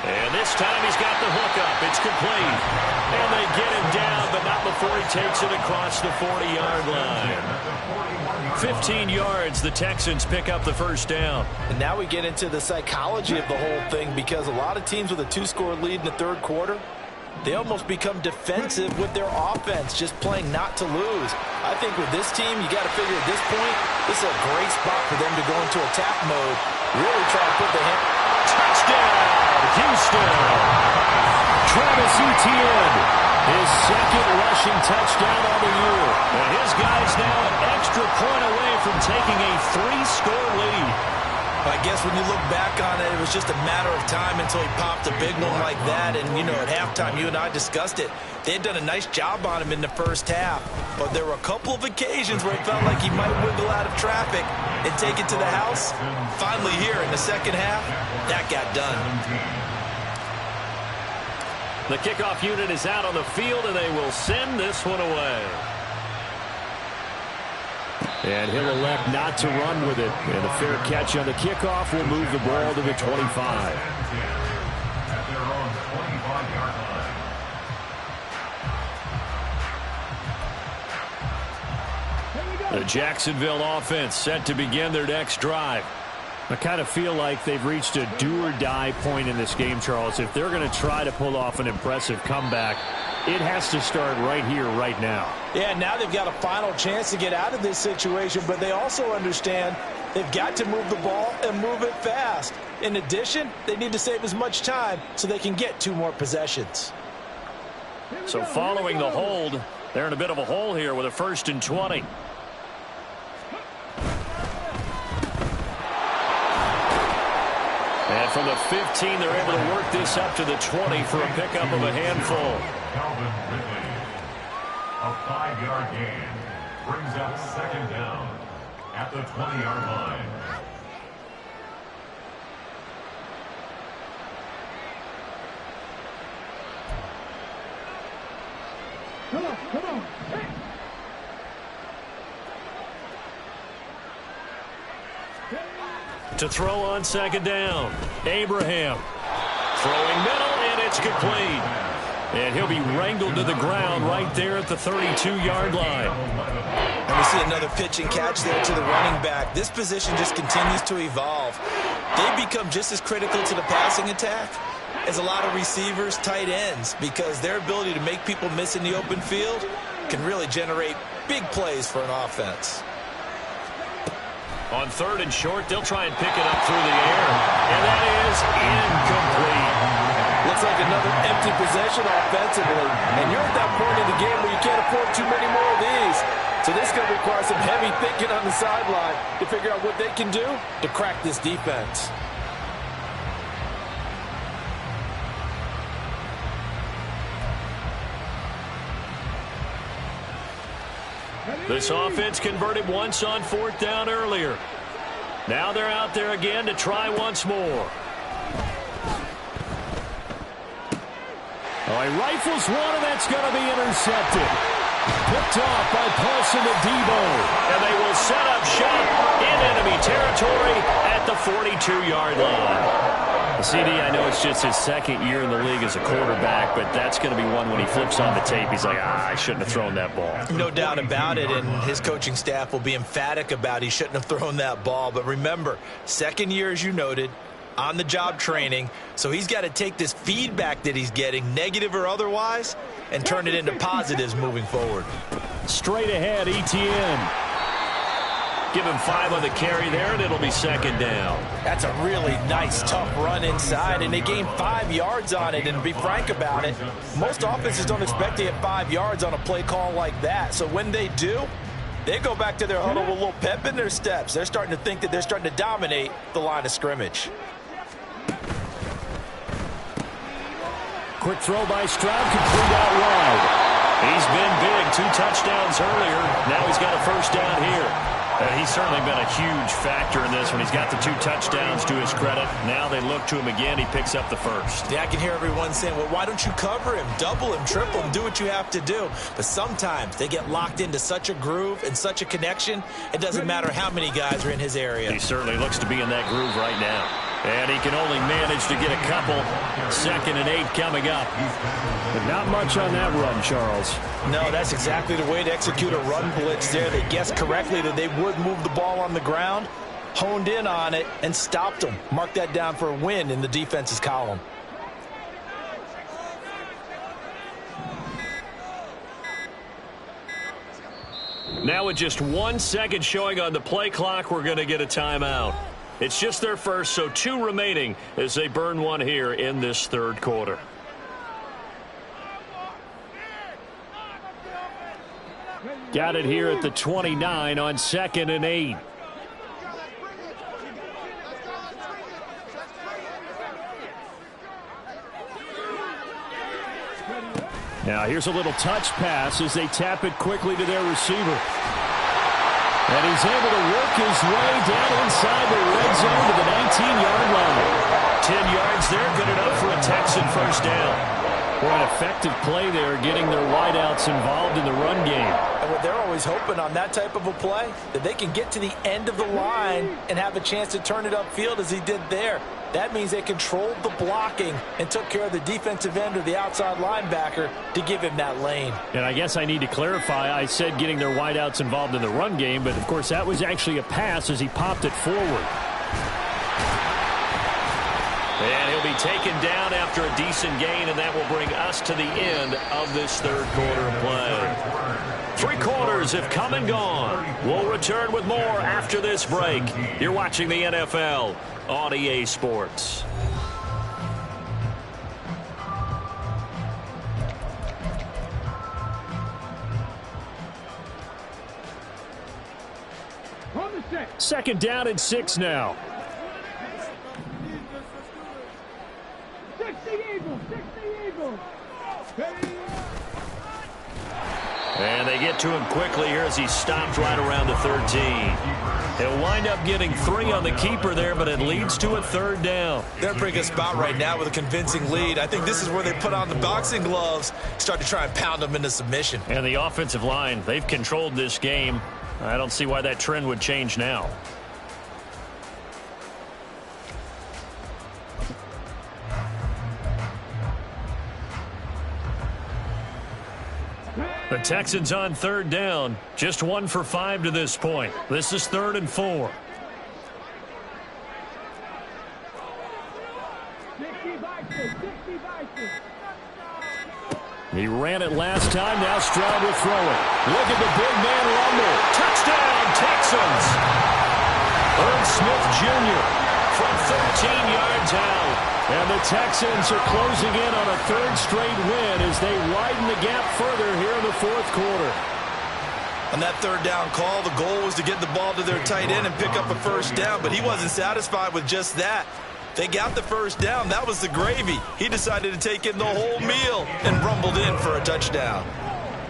And this time he's got the hook up. It's complete. And they get him down, but not before he takes it across the 40-yard line. 15 yards, the Texans pick up the first down. And now we get into the psychology of the whole thing because a lot of teams with a 2-score lead in the third quarter, they almost become defensive with their offense, just playing not to lose. I think with this team, you got to figure at this point, this is a great spot for them to go into attack mode, really try to put the hand. Touchdown, Houston. Travis Etienne, his second rushing touchdown on the year. And his guy's now an extra point away from taking a 3-score lead. I guess when you look back on it, it was just a matter of time until he popped a big one like that. And, you know, at halftime, you and I discussed it. They had done a nice job on him in the first half. But there were a couple of occasions where it felt like he might wiggle out of traffic and take it to the house. Finally here in the second half, that got done. The kickoff unit is out on the field, and they will send this one away. And he'll elect not to run with it. And a fair catch on the kickoff will move the ball to the 25. At their own 25-yard line. The Jacksonville offense set to begin their next drive. I kind of feel like they've reached a do-or-die point in this game, Charles. If they're going to try to pull off an impressive comeback, it has to start right here, right now. Yeah, now they've got a final chance to get out of this situation, but they also understand they've got to move the ball and move it fast. In addition, they need to save as much time so they can get 2 more possessions. So following the hold, they're in a bit of a hole here with a 1st and 20. And from the 15, they're able to work this up to the 20 for a pickup of a handful. Calvin Ridley. A 5-yard gain brings up 2nd down at the 20-yard line. Come on. Hey. To throw on 2nd down, Abraham. Throwing middle, and it's complete. And he'll be wrangled to the ground right there at the 32-yard line. And we see another pitch and catch there to the running back. This position just continues to evolve. They become just as critical to the passing attack as a lot of receivers, tight ends, because their ability to make people miss in the open field can really generate big plays for an offense. On 3rd and short, they'll try and pick it up through the air. And that is incomplete. Looks like another empty possession offensively. And you're at that point in the game where you can't afford too many more of these. So this is going to require some heavy thinking on the sideline to figure out what they can do to crack this defense. This offense converted once on 4th down earlier. Now they're out there again to try once more. Oh, he rifles one, and that's going to be intercepted. Picked off by Paulson to Debo. And they will set up shop in enemy territory at the 42-yard line. CD, I know it's just his second year in the league as a quarterback, but that's going to be one when he flips on the tape, he's like, I shouldn't have thrown that ball. No doubt about it, and his coaching staff will be emphatic about he shouldn't have thrown that ball. But remember, second year, as you noted, on-the-job training, so he's got to take this feedback that he's getting, negative or otherwise, and turn it into positives moving forward. Straight ahead, ETN. Give him 5 on the carry there, and it'll be second down. That's a really nice, tough run inside, and they gained 5 yards on it. And to be frank about it, most offenses don't expect to get 5 yards on a play call like that. So when they do, they go back to their huddle with a little pep in their steps. They're starting to think that they're starting to dominate the line of scrimmage. Quick throw by Stroud, complete out wide. He's been big, 2 touchdowns earlier. Now he's got a first down here. He's certainly been a huge factor in this when he's got the 2 touchdowns to his credit. Now they look to him again. He picks up the first. Yeah, I can hear everyone saying, well, why don't you cover him, double him, triple him, do what you have to do. But sometimes they get locked into such a groove and such a connection, it doesn't matter how many guys are in his area. He certainly looks to be in that groove right now. And he can only manage to get a couple. 2nd and 8 coming up. But not much on that run, Charles. No, that's exactly the way to execute a run blitz there. They guessed correctly that they would move the ball on the ground, honed in on it, and stopped them. Mark that down for a win in the defense's column. Now with just 1 second showing on the play clock, we're going to get a timeout. It's just their first, so 2 remaining as they burn one here in this third quarter. Got it here at the 29 on 2nd and 8. Now here's a little touch pass as they tap it quickly to their receiver. And he's able to work his way down inside the red zone to the 19-yard line. 10 yards there, good enough for a Texan first down. For an effective play there, getting their wideouts involved in the run game. And what they're always hoping on that type of a play, that they can get to the end of the line and have a chance to turn it upfield as he did there. That means they controlled the blocking and took care of the defensive end or the outside linebacker to give him that lane. And I guess I need to clarify, I said getting their wideouts involved in the run game, but of course that was actually a pass as he popped it forward. And he'll be taken down after a decent gain, and that will bring us to the end of this third quarter of play. 3 quarters have come and gone. We'll return with more after this break. You're watching the NFL on EA Sports. Second down and 6 now. And they get to him quickly here as he stopped right around the 13. He'll wind up getting 3 on the keeper there, but it leads to a third down. They're in a pretty good spot right now with a convincing lead. I think this is where they put on the boxing gloves, start to try and pound them into submission. And the offensive line, they've controlled this game. I don't see why that trend would change now. The Texans on third down. Just 1 for 5 to this point. This is 3rd and 4. He ran it last time. Now Stroud will throw it. Look at the big man rumble. Touchdown, Texans. Irv Smith Jr. from 13 yards out. And the Texans are closing in on a 3rd straight win as they widen the gap further here in the 4th quarter. On that 3rd down call, the goal was to get the ball to their tight end and pick up a first down, but he wasn't satisfied with just that. They got the first down. That was the gravy. He decided to take in the whole meal and rumbled in for a touchdown.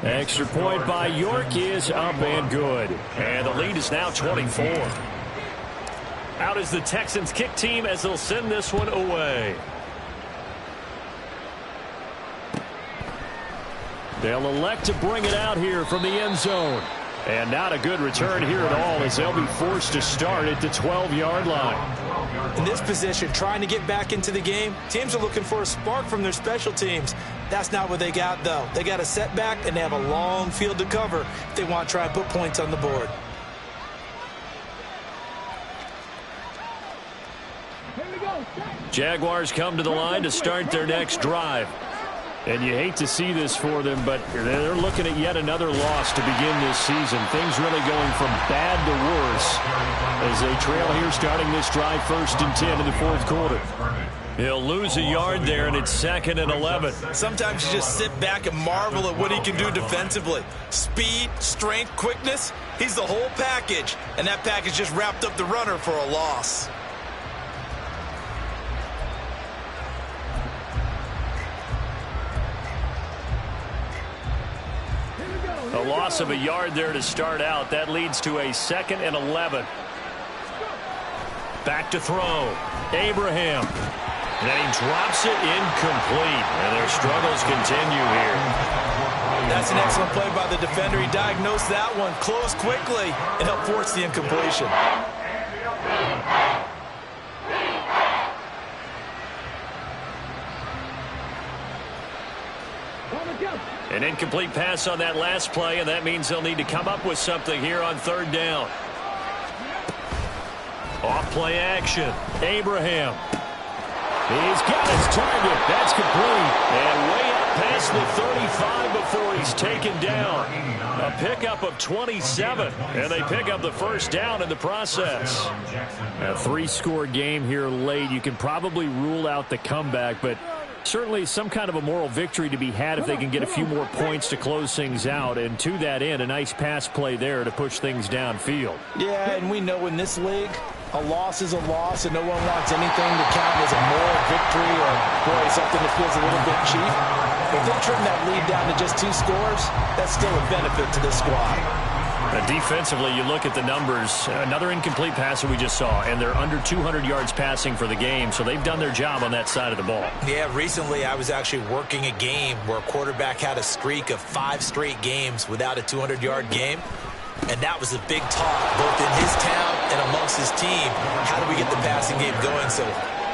Extra point by York is up and good. And the lead is now 24. Out is the Texans kick team as they'll send this one away. They'll elect to bring it out here from the end zone. And not a good return here at all as they'll be forced to start at the 12-yard line. In this position, trying to get back into the game, teams are looking for a spark from their special teams. That's not what they got, though. They got a setback, and they have a long field to cover if they want to try and put points on the board. Jaguars come to the line to start their next drive. And you hate to see this for them, but they're looking at yet another loss to begin this season. Things really going from bad to worse as they trail here starting this drive 1st and 10 in the 4th quarter. He'll lose a yard there, and it's 2nd and 11. Sometimes you just sit back and marvel at what he can do defensively. Speed, strength, quickness, he's the whole package. And that package just wrapped up the runner for a loss. A loss of a yard there to start out. That leads to a 2nd and 11. Back to throw. Abraham. And then he drops it incomplete. And their struggles continue here. That's an excellent play by the defender. He diagnosed that one, closed quickly, and helped force the incompletion. An incomplete pass on that last play, and that means they'll need to come up with something here on 3rd down. Off play action. Abraham. He's got his target. That's complete. And way up past the 35 before he's taken down. A pickup of 27. And they pick up the 1st down in the process. A 3-score game here late. You can probably rule out the comeback, but certainly some kind of a moral victory to be had if they can get a few more points to close things out. And to that end, a nice pass play there to push things downfield. Yeah, and we know in this league, a loss is a loss, and no one wants anything to count as a moral victory or, boy, something that feels a little bit cheap. If they trim that lead down to just 2 scores, that's still a benefit to this squad. Defensively, you look at the numbers. Another incomplete pass that we just saw, and they're under 200 yards passing for the game, so they've done their job on that side of the ball. Yeah, recently I was actually working a game where a quarterback had a streak of 5 straight games without a 200-yard game, and that was a big talk, both in his town and amongst his team. How do we get the passing game going? So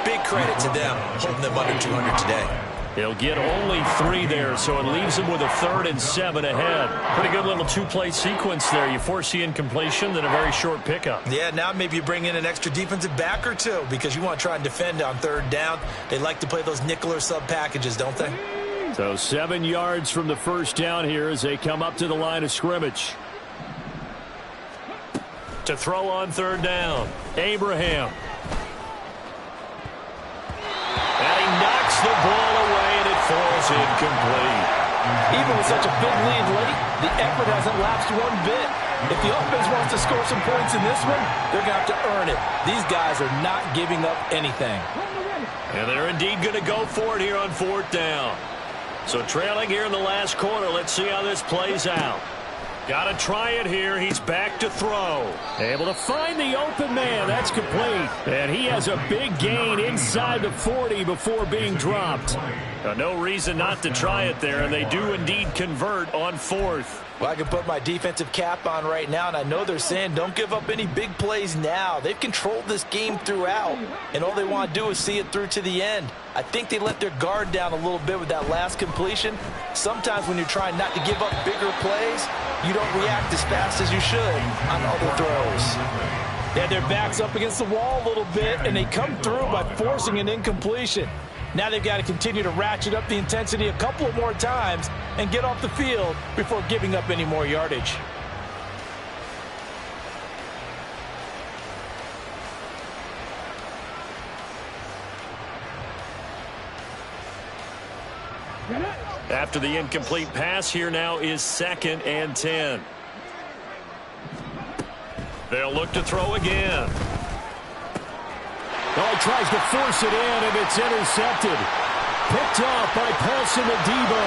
big credit to them, holding them under 200 today. He'll get only 3 there, so it leaves him with a 3rd and 7 ahead. Pretty good little 2-play sequence there. You force the incompletion, then a very short pickup. Yeah, now maybe you bring in an extra defensive back or 2 because you want to try and defend on 3rd down. They like to play those nickel or sub packages, don't they? So 7 yards from the 1st down here as they come up to the line of scrimmage. To throw on 3rd down, Abraham. And he knocks the ball away, and it falls incomplete. Even with such a big lead late, the effort hasn't lapsed one bit. If the offense wants to score some points in this one, they're going to have to earn it. These guys are not giving up anything. And they're indeed going to go for it here on 4th down. So trailing here in the last quarter, let's see how this plays out. Got to try it here. He's back to throw. Able to find the open man. That's complete. And he has a big gain inside the 40 before being dropped. No reason not to try it there, and they do indeed convert on 4th. Well, I can put my defensive cap on right now, and I know they're saying don't give up any big plays now. They've controlled this game throughout, and all they want to do is see it through to the end. I think they let their guard down a little bit with that last completion. Sometimes when you're trying not to give up bigger plays, you don't react as fast as you should on other throws. Yeah, their back's up against the wall a little bit, and they come through by forcing an incompletion. Now they've got to continue to ratchet up the intensity a couple of more times and get off the field before giving up any more yardage. After the incomplete pass, here now is 2nd and 10. They'll look to throw again. Oh, he tries to force it in, and it's intercepted. Picked off by Paulson Adebo.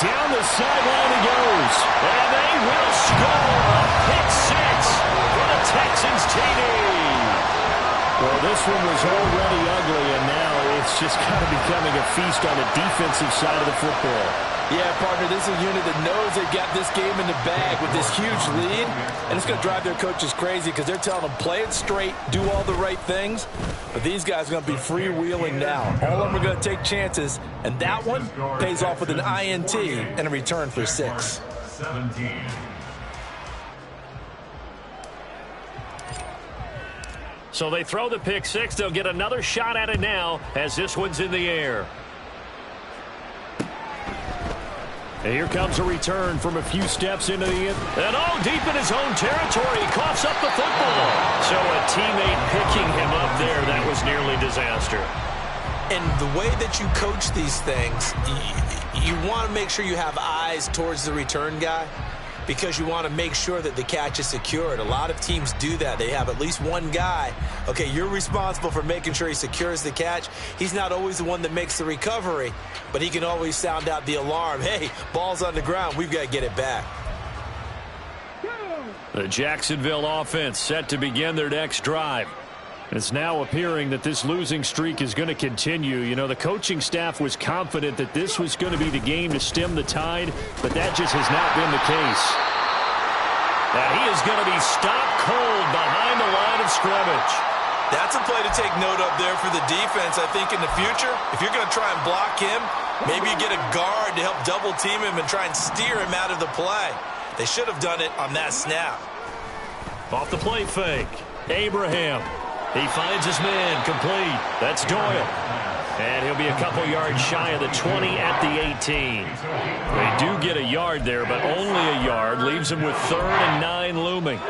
Down the sideline he goes. And they will score a pick 6 for the Texans TD. Well, this one was already ugly, and now it's just kind of becoming a feast on the defensive side of the football. Yeah, partner, this is a unit that knows they've got this game in the bag with this huge lead, and it's going to drive their coaches crazy because they're telling them, play it straight, do all the right things, but these guys are going to be freewheeling now. All of them are going to take chances, and that one pays off with an INT and a return for 6. 17. So they throw the pick six. They'll get another shot at it now as this one's in the air. And here comes a return from a few steps into the end. And deep in his own territory, he coughs up the football. So a teammate picking him up there, that was nearly disaster. And the way that you coach these things, you want to make sure you have eyes towards the return guy because you want to make sure that the catch is secured. A lot of teams do that. They have at least one guy. Okay, you're responsible for making sure he secures the catch. He's not always the one that makes the recovery, but he can always sound out the alarm. Hey, ball's on the ground. We've got to get it back. The Jacksonville offense set to begin their next drive. It's now appearing that this losing streak is going to continue. You know, the coaching staff was confident that this was going to be the game to stem the tide, but that just has not been the case. And he is going to be stopped cold behind the line of scrimmage. That's a play to take note of there for the defense. I think in the future, if you're going to try and block him, maybe you get a guard to help double team him and try and steer him out of the play. They should have done it on that snap. Off the play fake, Abraham. He finds his man complete. That's Doyle. And he'll be a couple yards shy of the 20 at the 18. They do get a yard there, but only a yard. Leaves him with 3rd and 9 looming.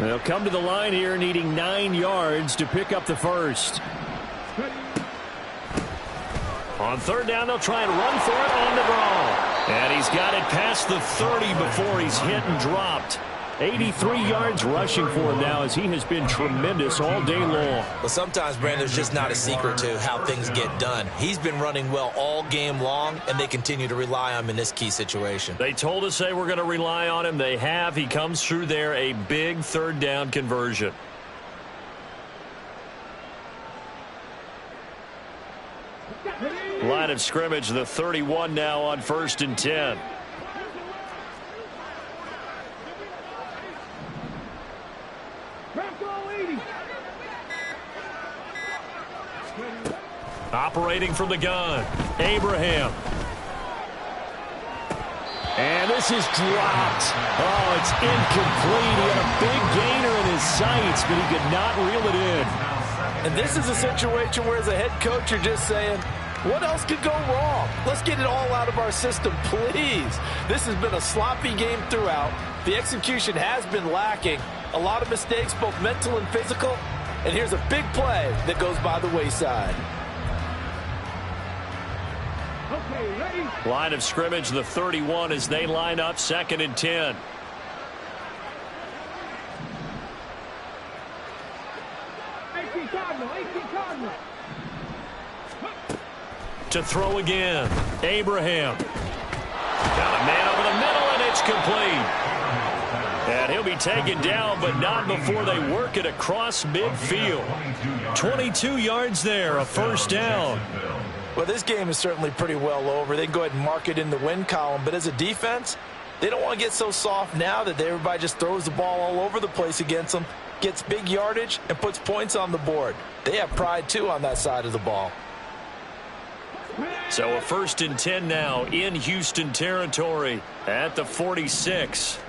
They'll come to the line here needing 9 yards to pick up the first. On 3rd down, they'll try and run for it on the draw. And he's got it past the 30 before he's hit and dropped. 83 yards rushing for him now as he has been tremendous all day long. Well, sometimes, Brandon, there's just not a secret to how things get done. He's been running well all game long, and they continue to rely on him in this key situation. They told us they were going to rely on him. They have. He comes through there, a big 3rd down conversion. Line of scrimmage, the 31 now on 1st and 10. Operating from the gun, Abraham. And this is dropped. Oh, it's incomplete. He had a big gainer in his sights, but he could not reel it in. And this is a situation where as a head coach, you're just saying, what else could go wrong? Let's get it all out of our system, please. This has been a sloppy game throughout. The execution has been lacking. A lot of mistakes, both mental and physical. And here's a big play that goes by the wayside. Okay, ready? Line of scrimmage, the 31 as they line up 2nd and 10. To throw again, Abraham. Got a man over the middle, and it's complete. And he'll be taken down, but not before they work it across midfield. 22 yards there, a 1st down. Well, this game is certainly pretty well over. They can go ahead and mark it in the win column. But as a defense, they don't want to get so soft now that everybody just throws the ball all over the place against them, gets big yardage, and puts points on the board. They have pride, too, on that side of the ball. So a 1st and 10 now in Houston territory at the 46.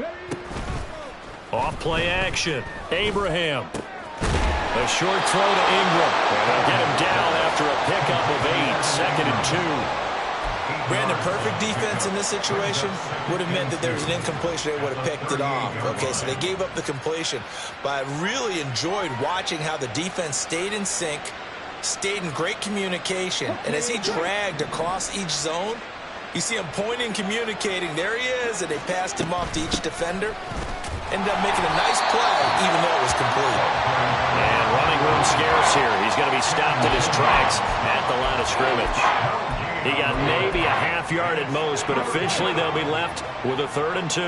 Off play action, Abraham. A short throw to Ingram. And they'll get him down after a pickup of 8, 2nd and 2. Brandon, perfect defense in this situation would have meant that there was an incompletion. They would have picked it off. Okay, so they gave up the completion. But I really enjoyed watching how the defense stayed in sync, stayed in great communication. And as he dragged across each zone, you see him pointing, communicating. There he is, and they passed him off to each defender. Ended up making a nice play, even though it was complete. And running room scarce here. He's going to be stopped in his tracks at the line of scrimmage. He got maybe a half yard at most, but officially they'll be left with a 3rd and 2.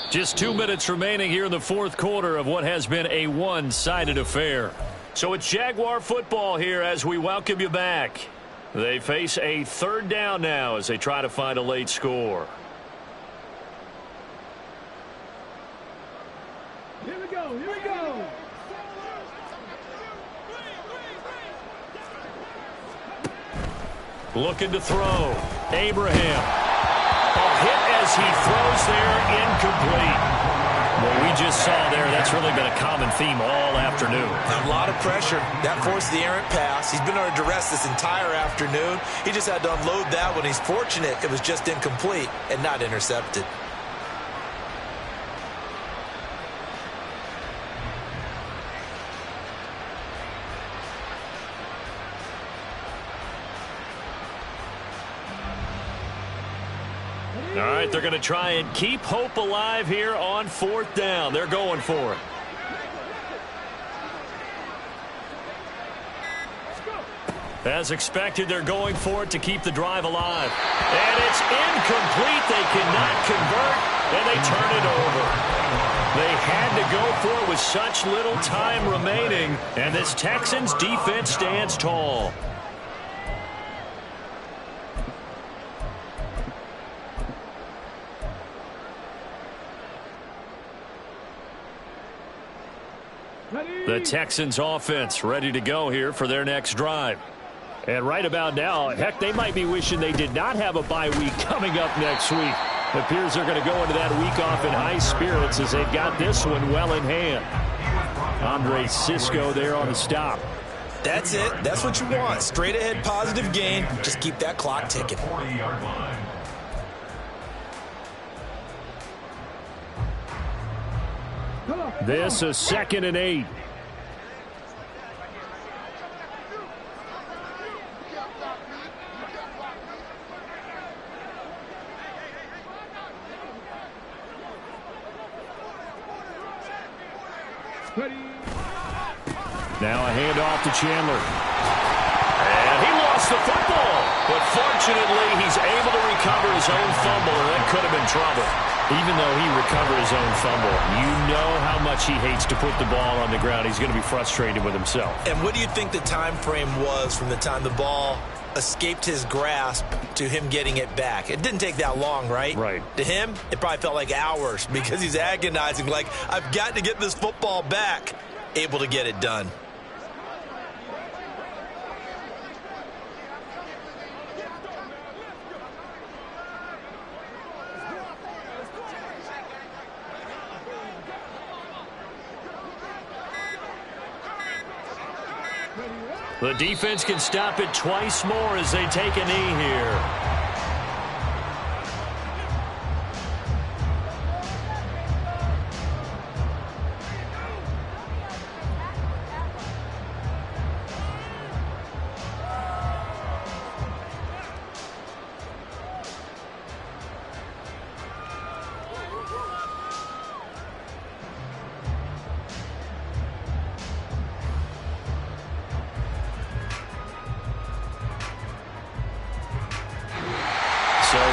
Just 2 minutes remaining here in the fourth quarter of what has been a one-sided affair. So it's Jaguar football here as we welcome you back. They face a third down now as they try to find a late score. Here we go, here we go. Looking to throw. Abraham. A hit as he throws there, incomplete. What we just saw there, that's really been a common theme all afternoon. A lot of pressure. That forced the errant pass. He's been under duress this entire afternoon. He just had to unload that one. He's fortunate it was just incomplete and not intercepted. All right, they're going to try and keep hope alive here on fourth down. They're going for it. As expected, they're going for it to keep the drive alive. And it's incomplete. They cannot convert, and they turn it over. They had to go for it with such little time remaining, and this Texans defense stands tall. The Texans offense ready to go here for their next drive. And right about now, heck, they might be wishing they did not have a bye week coming up next week. It appears they're going to go into that week off in high spirits as they've got this one well in hand. Andre Cisco there on the stop. That's it. That's what you want. Straight ahead positive gain. Just keep that clock ticking. 40-yard line. This is 2nd and 8. Now a handoff to Chandler. And he lost the football. But fortunately, he's able to recover his own fumble, and that could have been trouble. Even though he recovered his own fumble, you know how much he hates to put the ball on the ground. He's going to be frustrated with himself. And what do you think the time frame was from the time the ball escaped his grasp to him getting it back? It didn't take that long, right? Right. To him, it probably felt like hours because he's agonizing, like, I've got to get this football back. Able to get it done. The defense can stop it twice more as they take a knee here.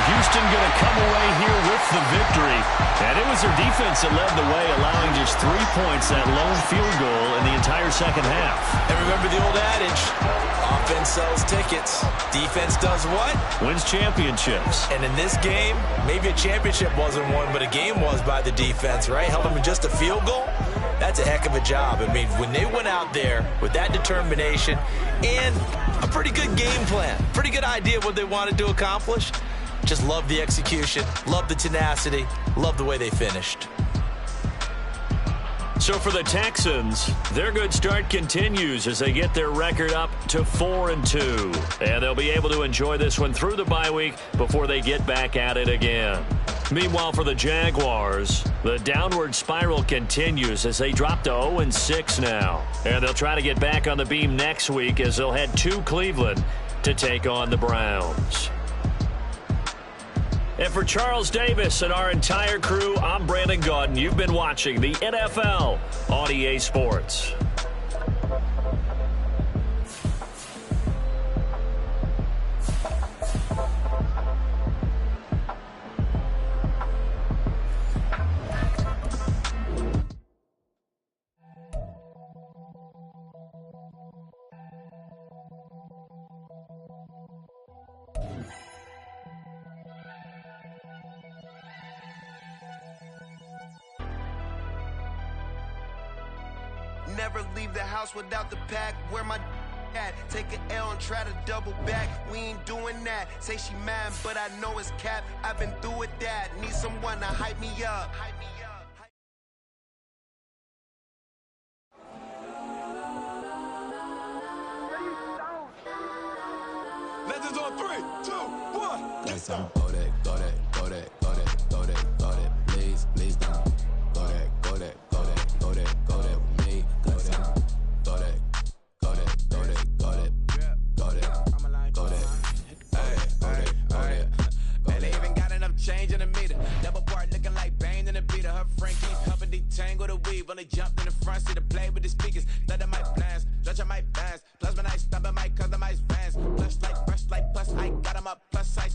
Houston going to come away here with the victory. And it was their defense that led the way, allowing just 3 points, that lone field goal in the entire second half. And remember the old adage, offense sells tickets. Defense does what? Wins championships. And in this game, maybe a championship wasn't won, but a game was by the defense, right? Held them in just a field goal. That's a heck of a job. I mean, when they went out there with that determination and a pretty good game plan, pretty good idea of what they wanted to accomplish, just love the execution, love the tenacity, love the way they finished. So for the Texans, their good start continues as they get their record up to 4-2. And they'll be able to enjoy this one through the bye week before they get back at it again. Meanwhile, for the Jaguars, the downward spiral continues as they drop to 0-6 now. And they'll try to get back on the beam next week as they'll head to Cleveland to take on the Browns. And for Charles Davis and our entire crew, I'm Brandon Gaudin. You've been watching the NFL on EA Sports. never leave the house without the pack. Where my at? Take an L and try to double back. We ain't doing that. Say she mad, but I know it's cap. I've been through with that. Need someone to hype me up. Legends on 3, 2, 1. Get some. Go that, go that, go that, go that, go that, go that. Please, please don't. Go that, go that, go that, go that, go that with me. Go that, go that, go that, go that, go that, go that, go that. Hey, hey, hey. Man, they even got enough change in the meter. Double part looking like Bane in the beater. Her friend keep helping detangle the weave. Only jumped in the front seat to play with the speakers. Thunder might blast, stretch I might dance. Plus when I stop, I might customize fans. Plus like brush like plus, I got 'em up. Plus I